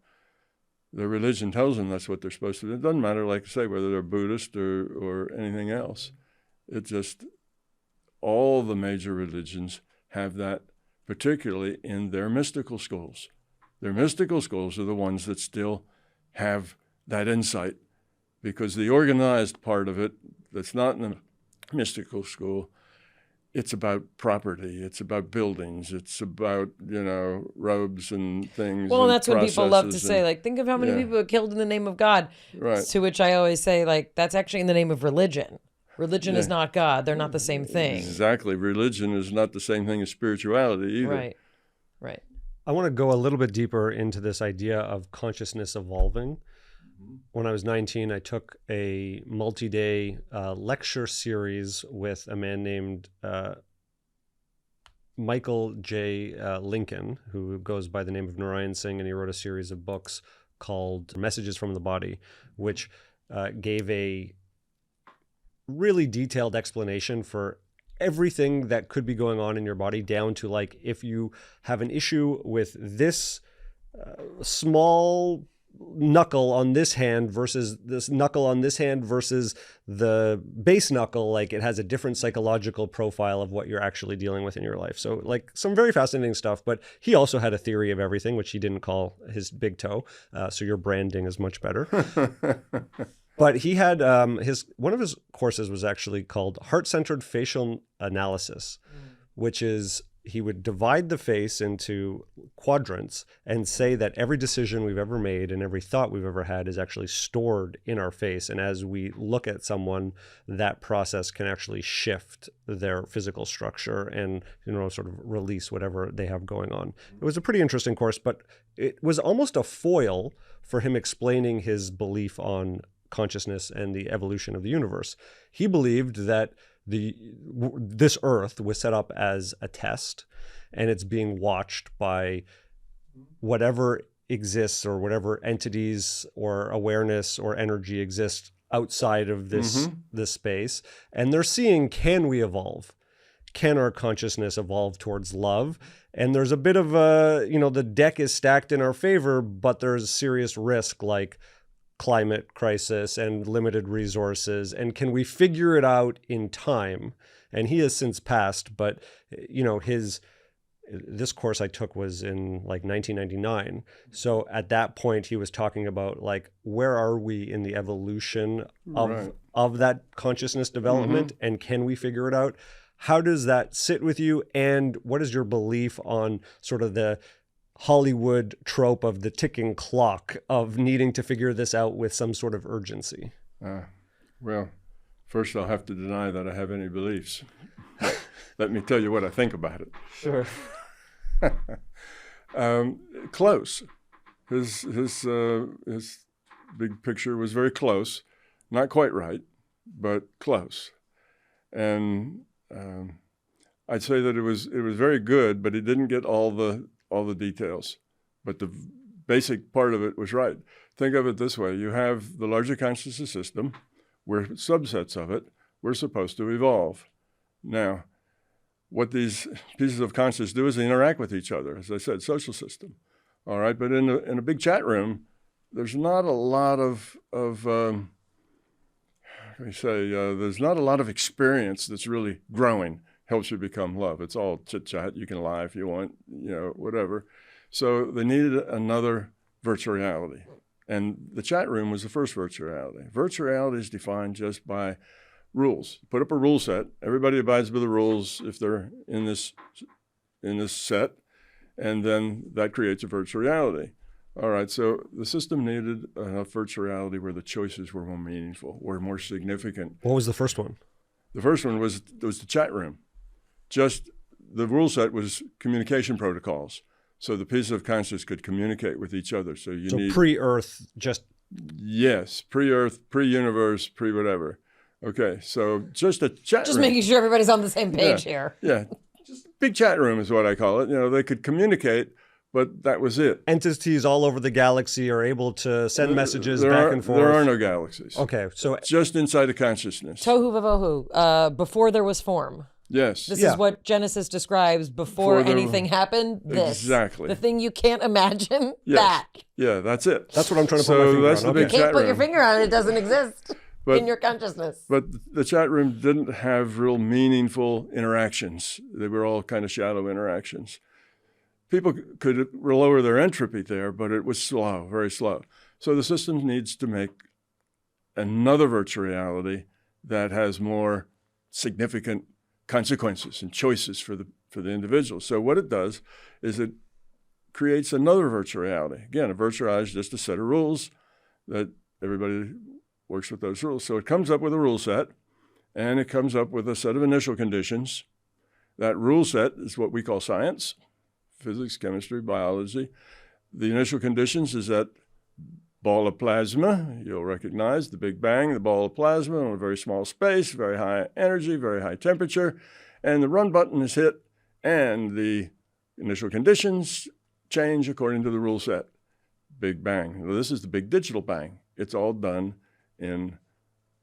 Their religion tells them that's what they're supposed to do. It doesn't matter, like I say, whether they're Buddhist or anything else. It just, all the major religions have that, particularly in their mystical schools. Their mystical schools are the ones that still have that insight, because the organized part of it that's not in the mystical school, it's about property, it's about buildings, it's about, robes and things. Well, and that's what people love to say. Like, think of how many yeah. people are killed in the name of God. Right. To which I always say, like, that's actually in the name of religion. Religion is not God. They're not the same thing. Exactly. Religion is not the same thing as spirituality either. Right. I want to go a little bit deeper into this idea of consciousness evolving. When I was 19, I took a multi-day lecture series with a man named Michael J. Lincoln, who goes by the name of Narayan Singh, and he wrote a series of books called Messages from the Body, which gave a really detailed explanation for everything that could be going on in your body, down to, like, if you have an issue with this small knuckle on this hand versus this knuckle on this hand versus the base knuckle, like, it has a different psychological profile of what you're actually dealing with in your life. So, like, some very fascinating stuff. But he also had a theory of everything, which he didn't call his big toe. So your branding is much better. But he had one of his courses was actually called Heart-Centered Facial Analysis, which is, he would divide the face into quadrants and say that every decision we've ever made and every thought we've ever had is actually stored in our face. And as we look at someone, that process can actually shift their physical structure and, sort of release whatever they have going on. It was a pretty interesting course, but it was almost a foil for him explaining his belief on consciousness and the evolution of the universe. He believed that this Earth was set up as a test, and it's being watched by whatever exists, or whatever entities or awareness or energy exists outside of this space, and they're seeing, can we evolve? Can our consciousness evolve towards love? And there's a bit of the deck is stacked in our favor, but there's serious risk, like climate crisis and limited resources, and can we figure it out in time? And he has since passed, but this course I took was in like 1999. So at that point he was talking about, like, where are we in the evolution of that consciousness development, and can we figure it out? How does that sit with you, and what is your belief on sort of the Hollywood trope of the ticking clock, of needing to figure this out with some sort of urgency? Well, first I'll have to deny that I have any beliefs. Let me tell you what I think about it. Sure. Close. His big picture was very close, not quite right, but close. And I'd say that it was very good, but it didn't get all the details. But the basic part of it was right. Think of it this way: you have the larger consciousness system, where subsets of it were supposed to evolve. Now, what these pieces of consciousness do is they interact with each other, as I said, social system. All right, but in a big chat room, there's not a lot of there's not a lot of experience that's really growing, helps you become love. It's all chit chat. You can lie if you want, whatever. So they needed another virtual reality. And the chat room was the first virtual reality. Virtual reality is defined just by rules. Put up a rule set. Everybody abides by the rules if they're in this set, and then that creates a virtual reality. All right, so the system needed a virtual reality where the choices were more meaningful, were more significant. What was the first one? The first one was the chat room. Just the rule set was communication protocols, so the pieces of consciousness could communicate with each other. So need pre-Earth, just yes, pre-Earth, pre-universe, pre-whatever. Okay, so just a chat Just room. making sure everybody's on the same page here. Yeah, just big chat room is what I call it. They could communicate, but that was it. entities all over the galaxy are able to send messages There back are- and forth. There are no galaxies. Okay, so Just inside of consciousness. Tohu vavohu, before there was form. Yes. This Yeah. is what Genesis describes before Before there- anything happened. This. Exactly. The thing you can't imagine, Yes. that. Yeah, that's it. that's what I'm trying to put So my finger that's on. the Okay. big Can't chat put your room. finger on it, it doesn't exist But- in your consciousness. But the chat room didn't have real meaningful interactions. They were all kind of shallow interactions. People could lower their entropy there, but it was slow, very slow. So the system needs to make another virtual reality that has more significant consequences and choices for the individual. So what it does is it creates another virtual reality. Again, a virtual reality is just a set of rules that everybody works with those rules. So it comes up with a rule set, and it comes up with a set of initial conditions. That rule set is what we call science, physics, chemistry, biology. The initial conditions is that ball of plasma. You'll recognize the Big Bang, the ball of plasma in a very small space, very high energy, very high temperature. And the run button is hit, and the initial conditions change according to the rule set. Big Bang. Well, this is the big digital bang. It's all done in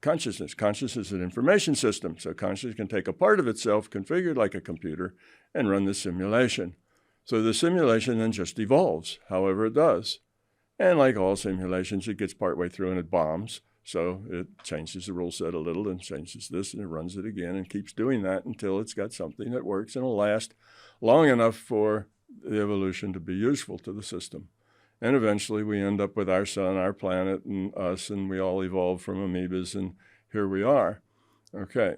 consciousness. Consciousness is an information system, so consciousness can take a part of itself, configured like a computer, and run the simulation. So the simulation then just evolves, however it does. And like all simulations, it gets partway through and it bombs. So it changes the rule set a little and changes this, and it runs it again and keeps doing that until it's got something that works and will last long enough for the evolution to be useful to the system. And eventually we end up with our sun, our planet, and us, and we all evolve from amoebas, and here we are. Okay.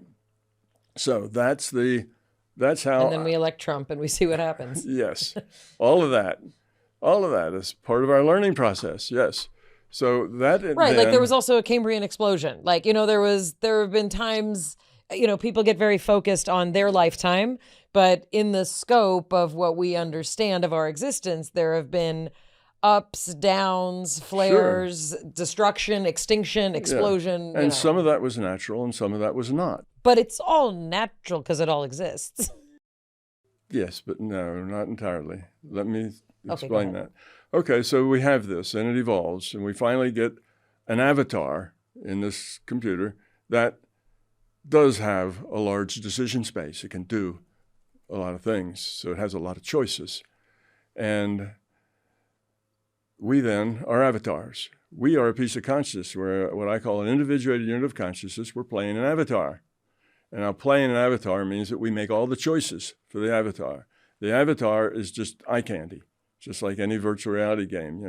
So that's how. And then we elect Trump and we see what happens. Yes. All of that is part of our learning process. Yes. So that Right, like there was also a Cambrian explosion. Like, there have been times, people get very focused on their lifetime, but in the scope of what we understand of our existence, there have been ups, downs, flares, destruction, extinction, explosion. And some of that was natural and some of that was not. But it's all natural because it all exists. Yes, but no, not entirely. Let me Okay, explain go that. Okay, so we have this and it evolves, and we finally get an avatar in this computer that does have a large decision space. It can do a lot of things, so it has a lot of choices. And we then are avatars. We are a piece of consciousness. We're what I call an individuated unit of consciousness. We're playing an avatar. And now playing an avatar means that we make all the choices for the avatar. The avatar is just eye candy, just like any virtual reality game.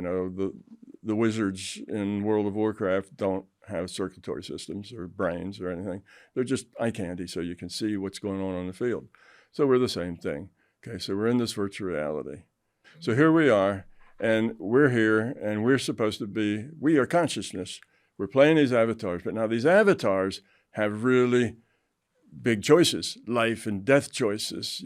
The wizards in World of Warcraft don't have circulatory systems or brains or anything. They're just eye candy, so you can see what's going on the field. So we're the same thing. Okay, so we're in this virtual reality. So here we are, and we're here, and we're supposed to be, we are consciousness. We're playing these avatars, but now these avatars have really big choices, life and death choices,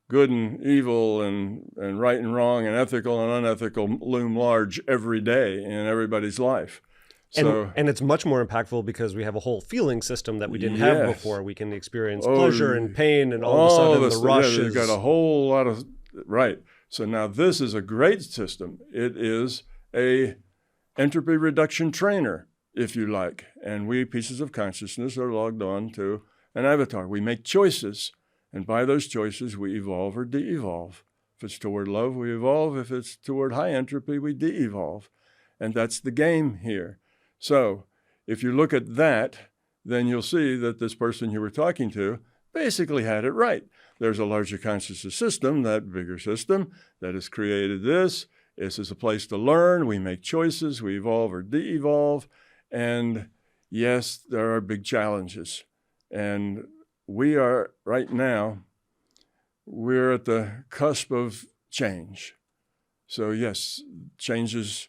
good and evil and right and wrong and ethical and unethical loom large every day in everybody's life. So, and it's much more impactful because we have a whole feeling system that we didn't have before. We can experience pleasure and pain, and all of a sudden the rush is... You've got a whole lot of... Right. So now this is a great system. It is a entropy reduction trainer, if you like. And we, pieces of consciousness, are logged on to an avatar. We make choices, and by those choices, we evolve or de-evolve. If it's toward love, we evolve. If it's toward high entropy, we de-evolve. And that's the game here. So if you look at that, then you'll see that this person you were talking to basically had it right. There's a larger consciousness system, that bigger system, that has created this. This is a place to learn. We make choices. We evolve or de-evolve. And yes, there are big challenges. And we are, right now, we're at the cusp of change. So yes, changes.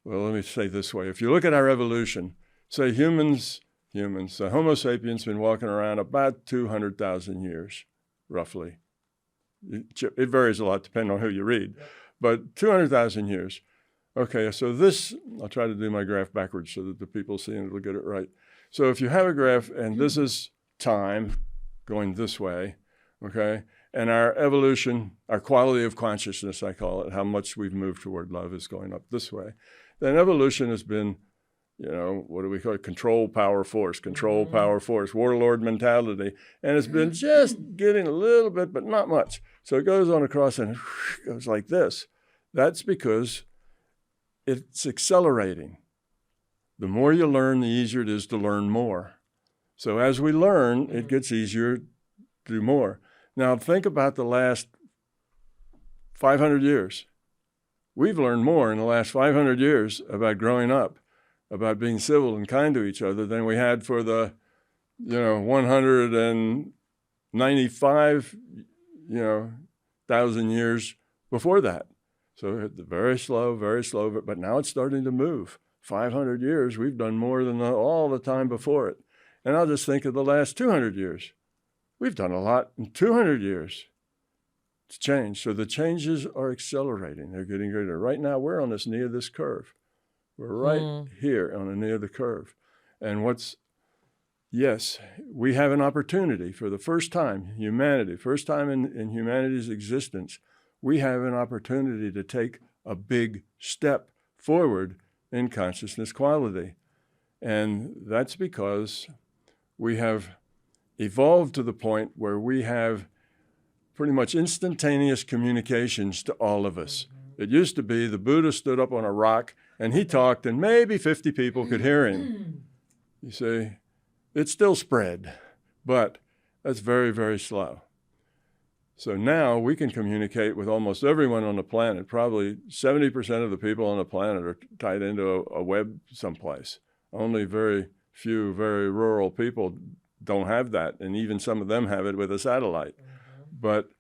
Well, let me say this way. If you look at our evolution, say humans, Homo sapiens been walking around about 200,000 years, roughly. It varies a lot depending on who you read, but 200,000 years. Okay, so this, I'll try to do my graph backwards so that the people see it will get it right. So if you have a graph, and this is time going this way, okay, and our evolution, our quality of consciousness, I call it, how much we've moved toward love is going up this way. Then evolution has been, what do we call it? Control, power, force, warlord mentality. And it's been just getting a little bit, but not much. So it goes on across and goes like this. That's because it's accelerating. The more you learn, the easier it is to learn more. So as we learn, it gets easier to do more. Now think about the last 500 years. We've learned more in the last 500 years about growing up, about being civil and kind to each other than we had for the, 195, thousand years before that. So very slow, but now it's starting to move. 500 years, we've done more than all the time before it. And I'll just think of the last 200 years. We've done a lot in 200 years. It's changed. So the changes are accelerating. They're getting greater. Right now, we're on this knee of this curve. We're right here on the knee of the curve. And yes, we have an opportunity for the first time, humanity, first time in humanity's existence, we have an opportunity to take a big step forward in consciousness quality. And that's because we have evolved to the point where we have pretty much instantaneous communications to all of us. It used to be the Buddha stood up on a rock and he talked and maybe 50 people could hear him. You see, it still spread, but that's very, very slow. So now we can communicate with almost everyone on the planet. Probably 70% of the people on the planet are tied into a web someplace. Only very few, very rural people don't have that, and even some of them have it with a satellite. But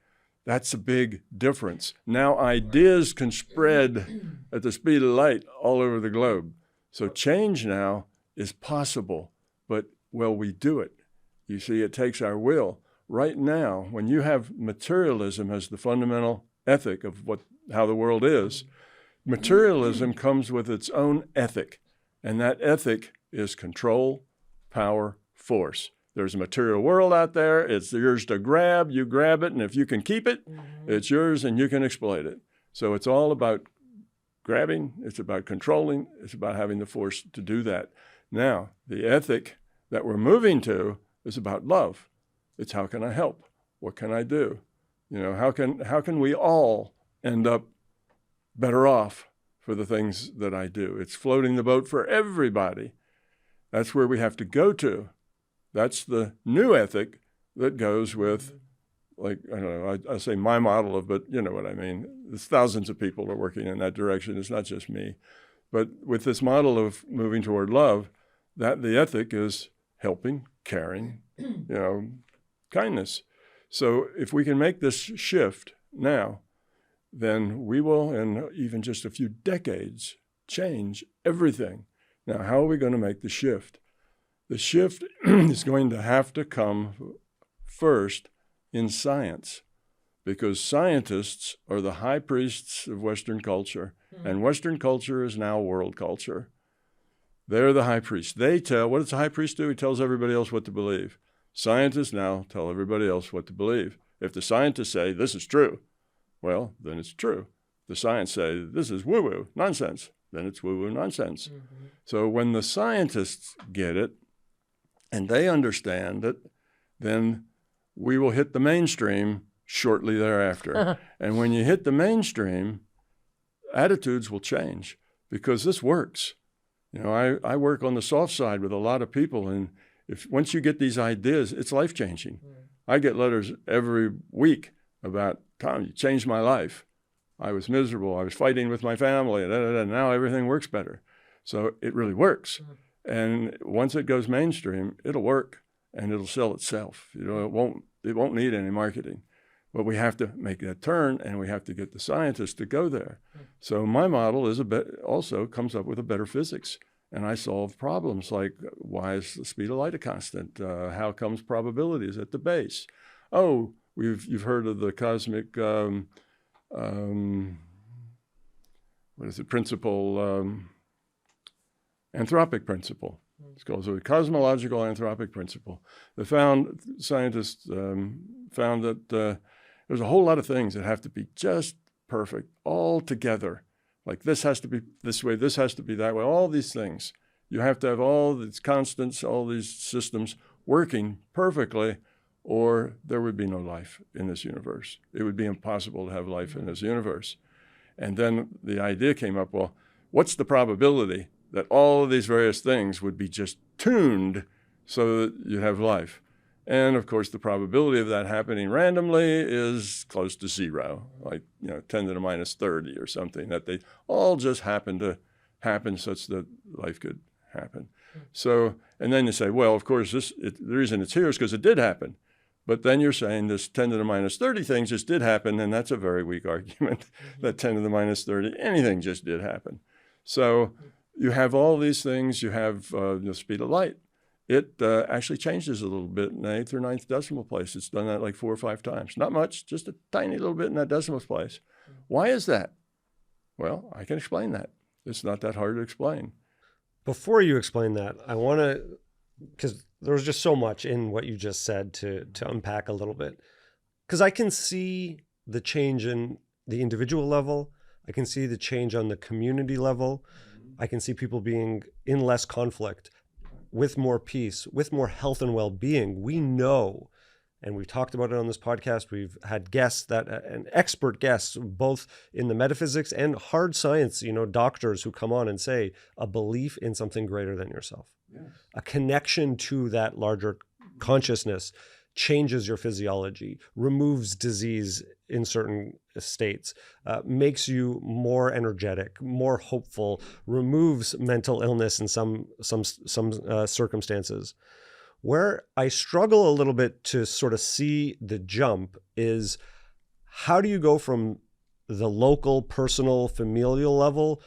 that's a big difference. Now ideas can spread at the speed of light all over the globe. So change now is possible, but will we do it? You see, it takes our will. Right now, when you have materialism as the fundamental ethic of how the world is, materialism comes with its own ethic, and that ethic is control, power, force. There's a material world out there. It's yours to grab. You grab it, and if you can keep it, it's yours, and you can exploit it. So it's all about grabbing. It's about controlling. It's about having the force to do that. Now, the ethic that we're moving to is about love. It's how can I help? What can I do? How can we all end up better off for the things that I do? It's floating the boat for everybody. That's where we have to go to. That's the new ethic that goes with, I don't know, I say my model of, but you know what I mean. There's thousands of people are working in that direction. It's not just me. But with this model of moving toward love, that the ethic is helping, caring, kindness. So if we can make this shift now, then we will, in even just a few decades, change everything. Now, how are we going to make the shift? The shift is going to have to come first in science, because scientists are the high priests of Western culture, and Western culture is now world culture. They're the high priests. They tell, what does the high priest do? He tells everybody else what to believe. Scientists now tell everybody else what to believe. If the scientists say, this is true, well, then it's true. If the science say, this is woo-woo, nonsense, then it's woo-woo nonsense. Mm-hmm. So when the scientists get it, and they understand it, then we will hit the mainstream shortly thereafter. And when you hit the mainstream, attitudes will change, because this works. You know, I work on the soft side with a lot of people, and once you get these ideas, it's life-changing. I get letters every week about, Tom, you changed my life. I was miserable. I was fighting with my family. Now everything works better. So it really works. And once it goes mainstream, it'll work and it'll sell itself. You know, it won't need any marketing. But we have to make that turn, and we have to get the scientists to go there. So my model is also comes up with a better physics. And I solve problems like, why is the speed of light a constant? How comes probability is at the base? Oh, you've heard of the cosmic, what is it, principle, anthropic principle. It's called the cosmological anthropic principle. Scientists found that there's a whole lot of things that have to be just perfect all together. Like this has to be this way, this has to be that way, all these things. You have to have all these constants, all these systems working perfectly, or there would be no life in this universe. It would be impossible to have life in this universe. And then the idea came up, well, what's the probability that all of these various things would be just tuned so that you have life? And of course, the probability of that happening randomly is close to zero, like 10 to the minus 30 or something, that they all just happen to happen such that life could happen. So, and then you say, well, of course, the reason it's here is because it did happen. But then you're saying this 10 to the minus 30 thing just did happen, and that's a very weak argument, that 10 to the minus 30, anything just did happen. So you have all these things. You have the speed of light. It actually changes a little bit in the 8th or 9th decimal place. It's done that like 4 or 5 times. Not much, just a tiny little bit in that decimal place. Why is that? Well, I can explain that. It's not that hard to explain. Before you explain that, I want to, because there was just so much in what you just said to unpack a little bit. Because I can see the change in the individual level. I can see the change on the community level. I can see people being in less conflict, with more peace, with more health and well-being. We know, and we've talked about it on this podcast, we've had guests and expert guests, both in the metaphysics and hard science, doctors who come on and say a belief in something greater than yourself, yes, a connection to that larger consciousness changes your physiology, removes disease in certain states, makes you more energetic, more hopeful, removes mental illness in some circumstances. Where I struggle a little bit to sort of see the jump is, how do you go from the local, personal, familial level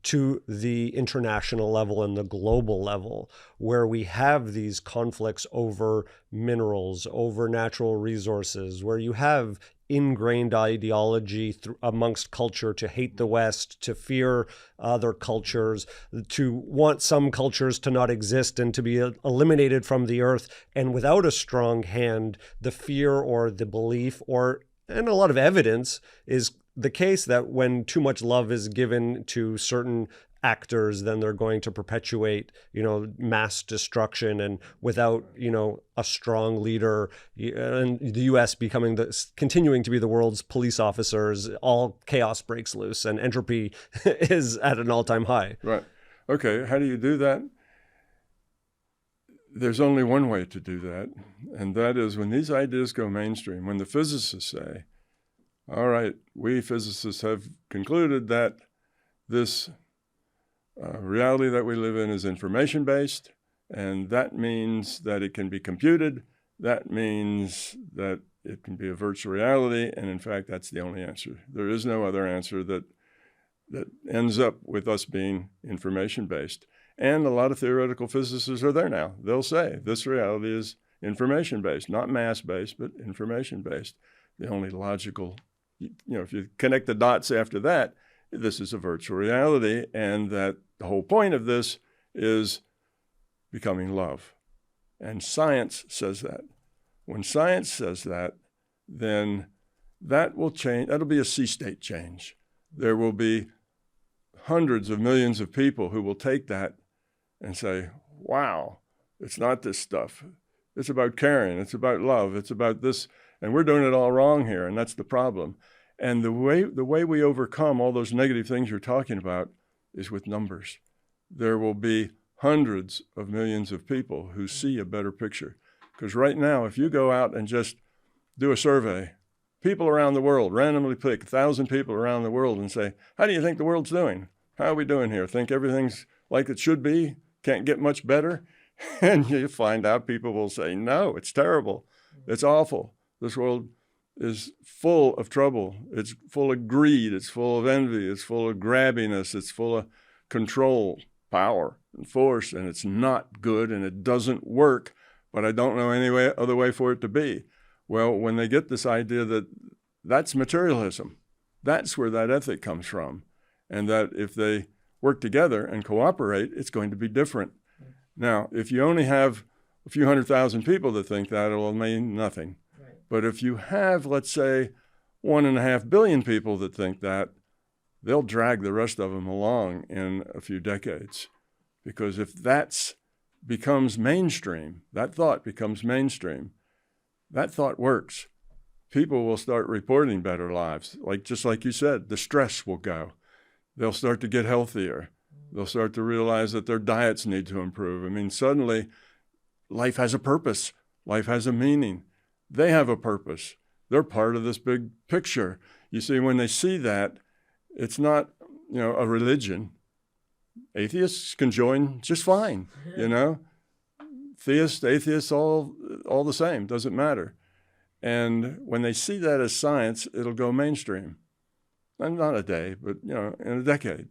to the international level and the global level, where we have these conflicts over minerals, over natural resources, where you have ingrained ideology amongst culture to hate the West, to fear other cultures, to want some cultures to not exist and to be eliminated from the earth. And without a strong hand, the fear or the belief and a lot of evidence is the case that when too much love is given to certain actors, then they're going to perpetuate, mass destruction. And without, a strong leader, and the U.S. continuing to be the world's police officers, all chaos breaks loose and entropy is at an all-time high. Right. Okay. How do you do that? There's only one way to do that, and that is when these ideas go mainstream, when the physicists say, all right, we physicists have concluded that this reality that we live in is information-based, and that means that it can be computed. That means that it can be a virtual reality, and in fact, that's the only answer. There is no other answer that ends up with us being information-based. And a lot of theoretical physicists are there now. They'll say this reality is information-based, not mass-based, but information-based. The only logical, if you connect the dots after that, this is a virtual reality, and that the whole point of this is becoming love. And science says that. When science says that, then that will change. That'll be a sea state change. There will be hundreds of millions of people who will take that and say, wow, it's not this stuff. It's about caring. It's about love. It's about this. And we're doing it all wrong here, and that's the problem. And the way we overcome all those negative things you're talking about is with numbers. There will be hundreds of millions of people who see a better picture. Because right now, if you go out and just do a survey, people around the world, randomly pick 1,000 people around the world and say, how do you think the world's doing? How are we doing here? Think everything's like it should be? Can't get much better? And you find out people will say, no, it's terrible. It's awful. This world is full of trouble. It's full of greed. It's full of envy. It's full of grabbiness. It's full of control, power, and force, and it's not good, and it doesn't work, but I don't know any other way for it to be. Well, when they get this idea that that's materialism, that's where that ethic comes from, and that if they work together and cooperate, it's going to be different. Now, if you only have a few 100,000 people that think that, it will mean nothing. Right. But if you have, let's say, 1.5 billion people that think that, they'll drag the rest of them along in a few decades. Because if that becomes mainstream, that thought becomes mainstream, that thought works. People will start reporting better lives. Just like you said, the stress will go. They'll start to get healthier. They'll start to realize that their diets need to improve. I mean, suddenly, life has a purpose. Life has a meaning. They have a purpose. They're part of this big picture. You see, when they see that, it's not, a religion. Atheists can join just fine, Theists, atheists, all the same, doesn't matter. And when they see that as science, it'll go mainstream. And not a day, but, in a decade,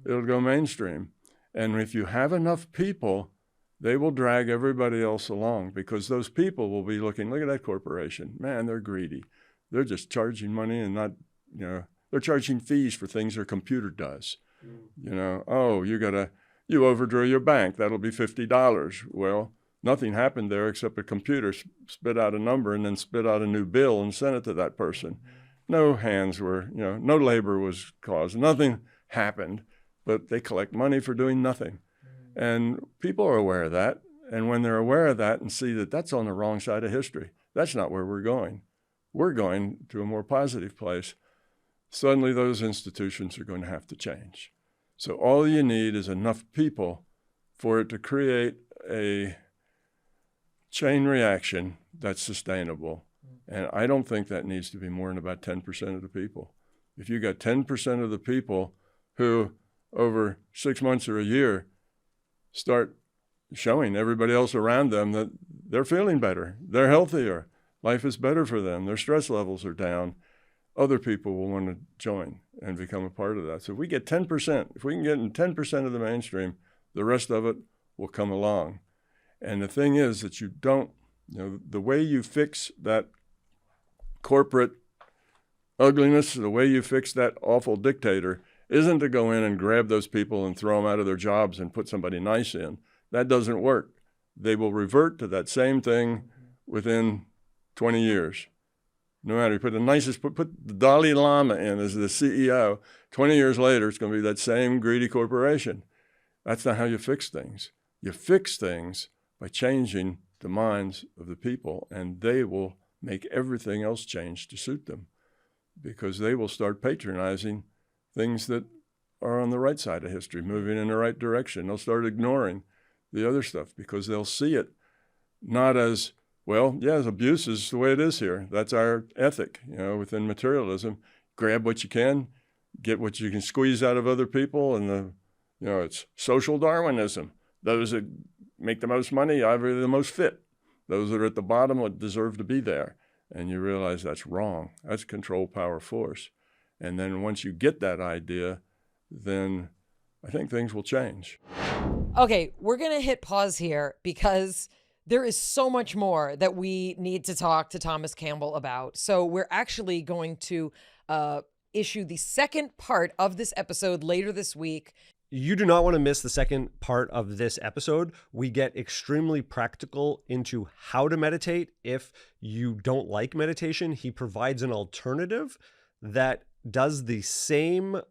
it'll go mainstream. And if you have enough people, they will drag everybody else along, because those people will be looking, look at that corporation. Man, they're greedy. They're just charging money and not, they're charging fees for things their computer does. Oh, you overdrew your bank. That'll be $50. Well, nothing happened there except a computer spit out a number and then spit out a new bill and sent it to that person. No hands were, no labor was caused. Nothing happened, but they collect money for doing nothing. And people are aware of that. And when they're aware of that and see that that's on the wrong side of history, that's not where we're going. We're going to a more positive place. Suddenly those institutions are going to have to change. So all you need is enough people for it to create a chain reaction that's sustainable. And I don't think that needs to be more than about 10% of the people. If you got 10% of the people who over 6 months or a year start showing everybody else around them that they're feeling better, they're healthier, life is better for them, their stress levels are down, other people will want to join and become a part of that. So if we get 10%, if we can get in 10% of the mainstream, the rest of it will come along. And the thing is that you don't, the way you fix that corporate ugliness, the way you fix that awful dictator, isn't to go in and grab those people and throw them out of their jobs and put somebody nice in. That doesn't work. They will revert to that same thing within 20 years. No matter, you put the Dalai Lama in as the CEO, 20 years later, it's going to be that same greedy corporation. That's not how you fix things. You fix things by changing the minds of the people, and they will make everything else change to suit them, because they will start patronizing things that are on the right side of history, moving in the right direction. They'll start ignoring the other stuff because they'll see it not as, well, yes, abuse is the way it is here. That's our ethic, within materialism. Grab what you can, get what you can squeeze out of other people, and it's social Darwinism. Those that make the most money are the most fit. Those that are at the bottom would deserve to be there. And you realize that's wrong. That's control, power, force. And then once you get that idea, then I think things will change. Okay, we're going to hit pause here because there is so much more that we need to talk to Thomas Campbell about. So we're actually going to issue the second part of this episode later this week. You do not want to miss the second part of this episode. We get extremely practical into how to meditate if you don't like meditation. He provides an alternative that does the same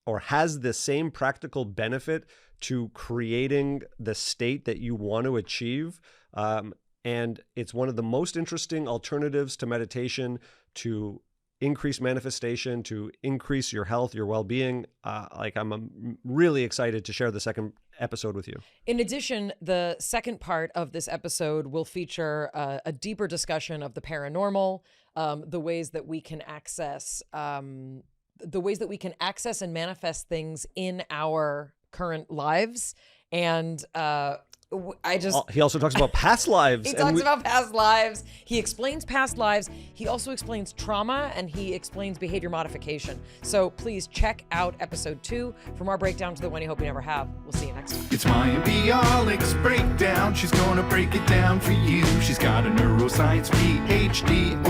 or has the same practical benefit to creating the state that you want to achieve. And it's one of the most interesting alternatives to meditation to increase manifestation, to increase your health, your well-being. I'm really excited to share the second episode with you. In addition, the second part of this episode will feature a deeper discussion of the paranormal, the ways that we can access and manifest things in our current lives. And he also talks about past lives. He talks about past lives. He explains past lives. He also explains trauma, and he explains behavior modification. So please check out episode 2 from our breakdown to the one you hope you never have. We'll see you next time. It's Mayim Bialik's breakdown. She's gonna break it down for you. She's got a neuroscience PhD.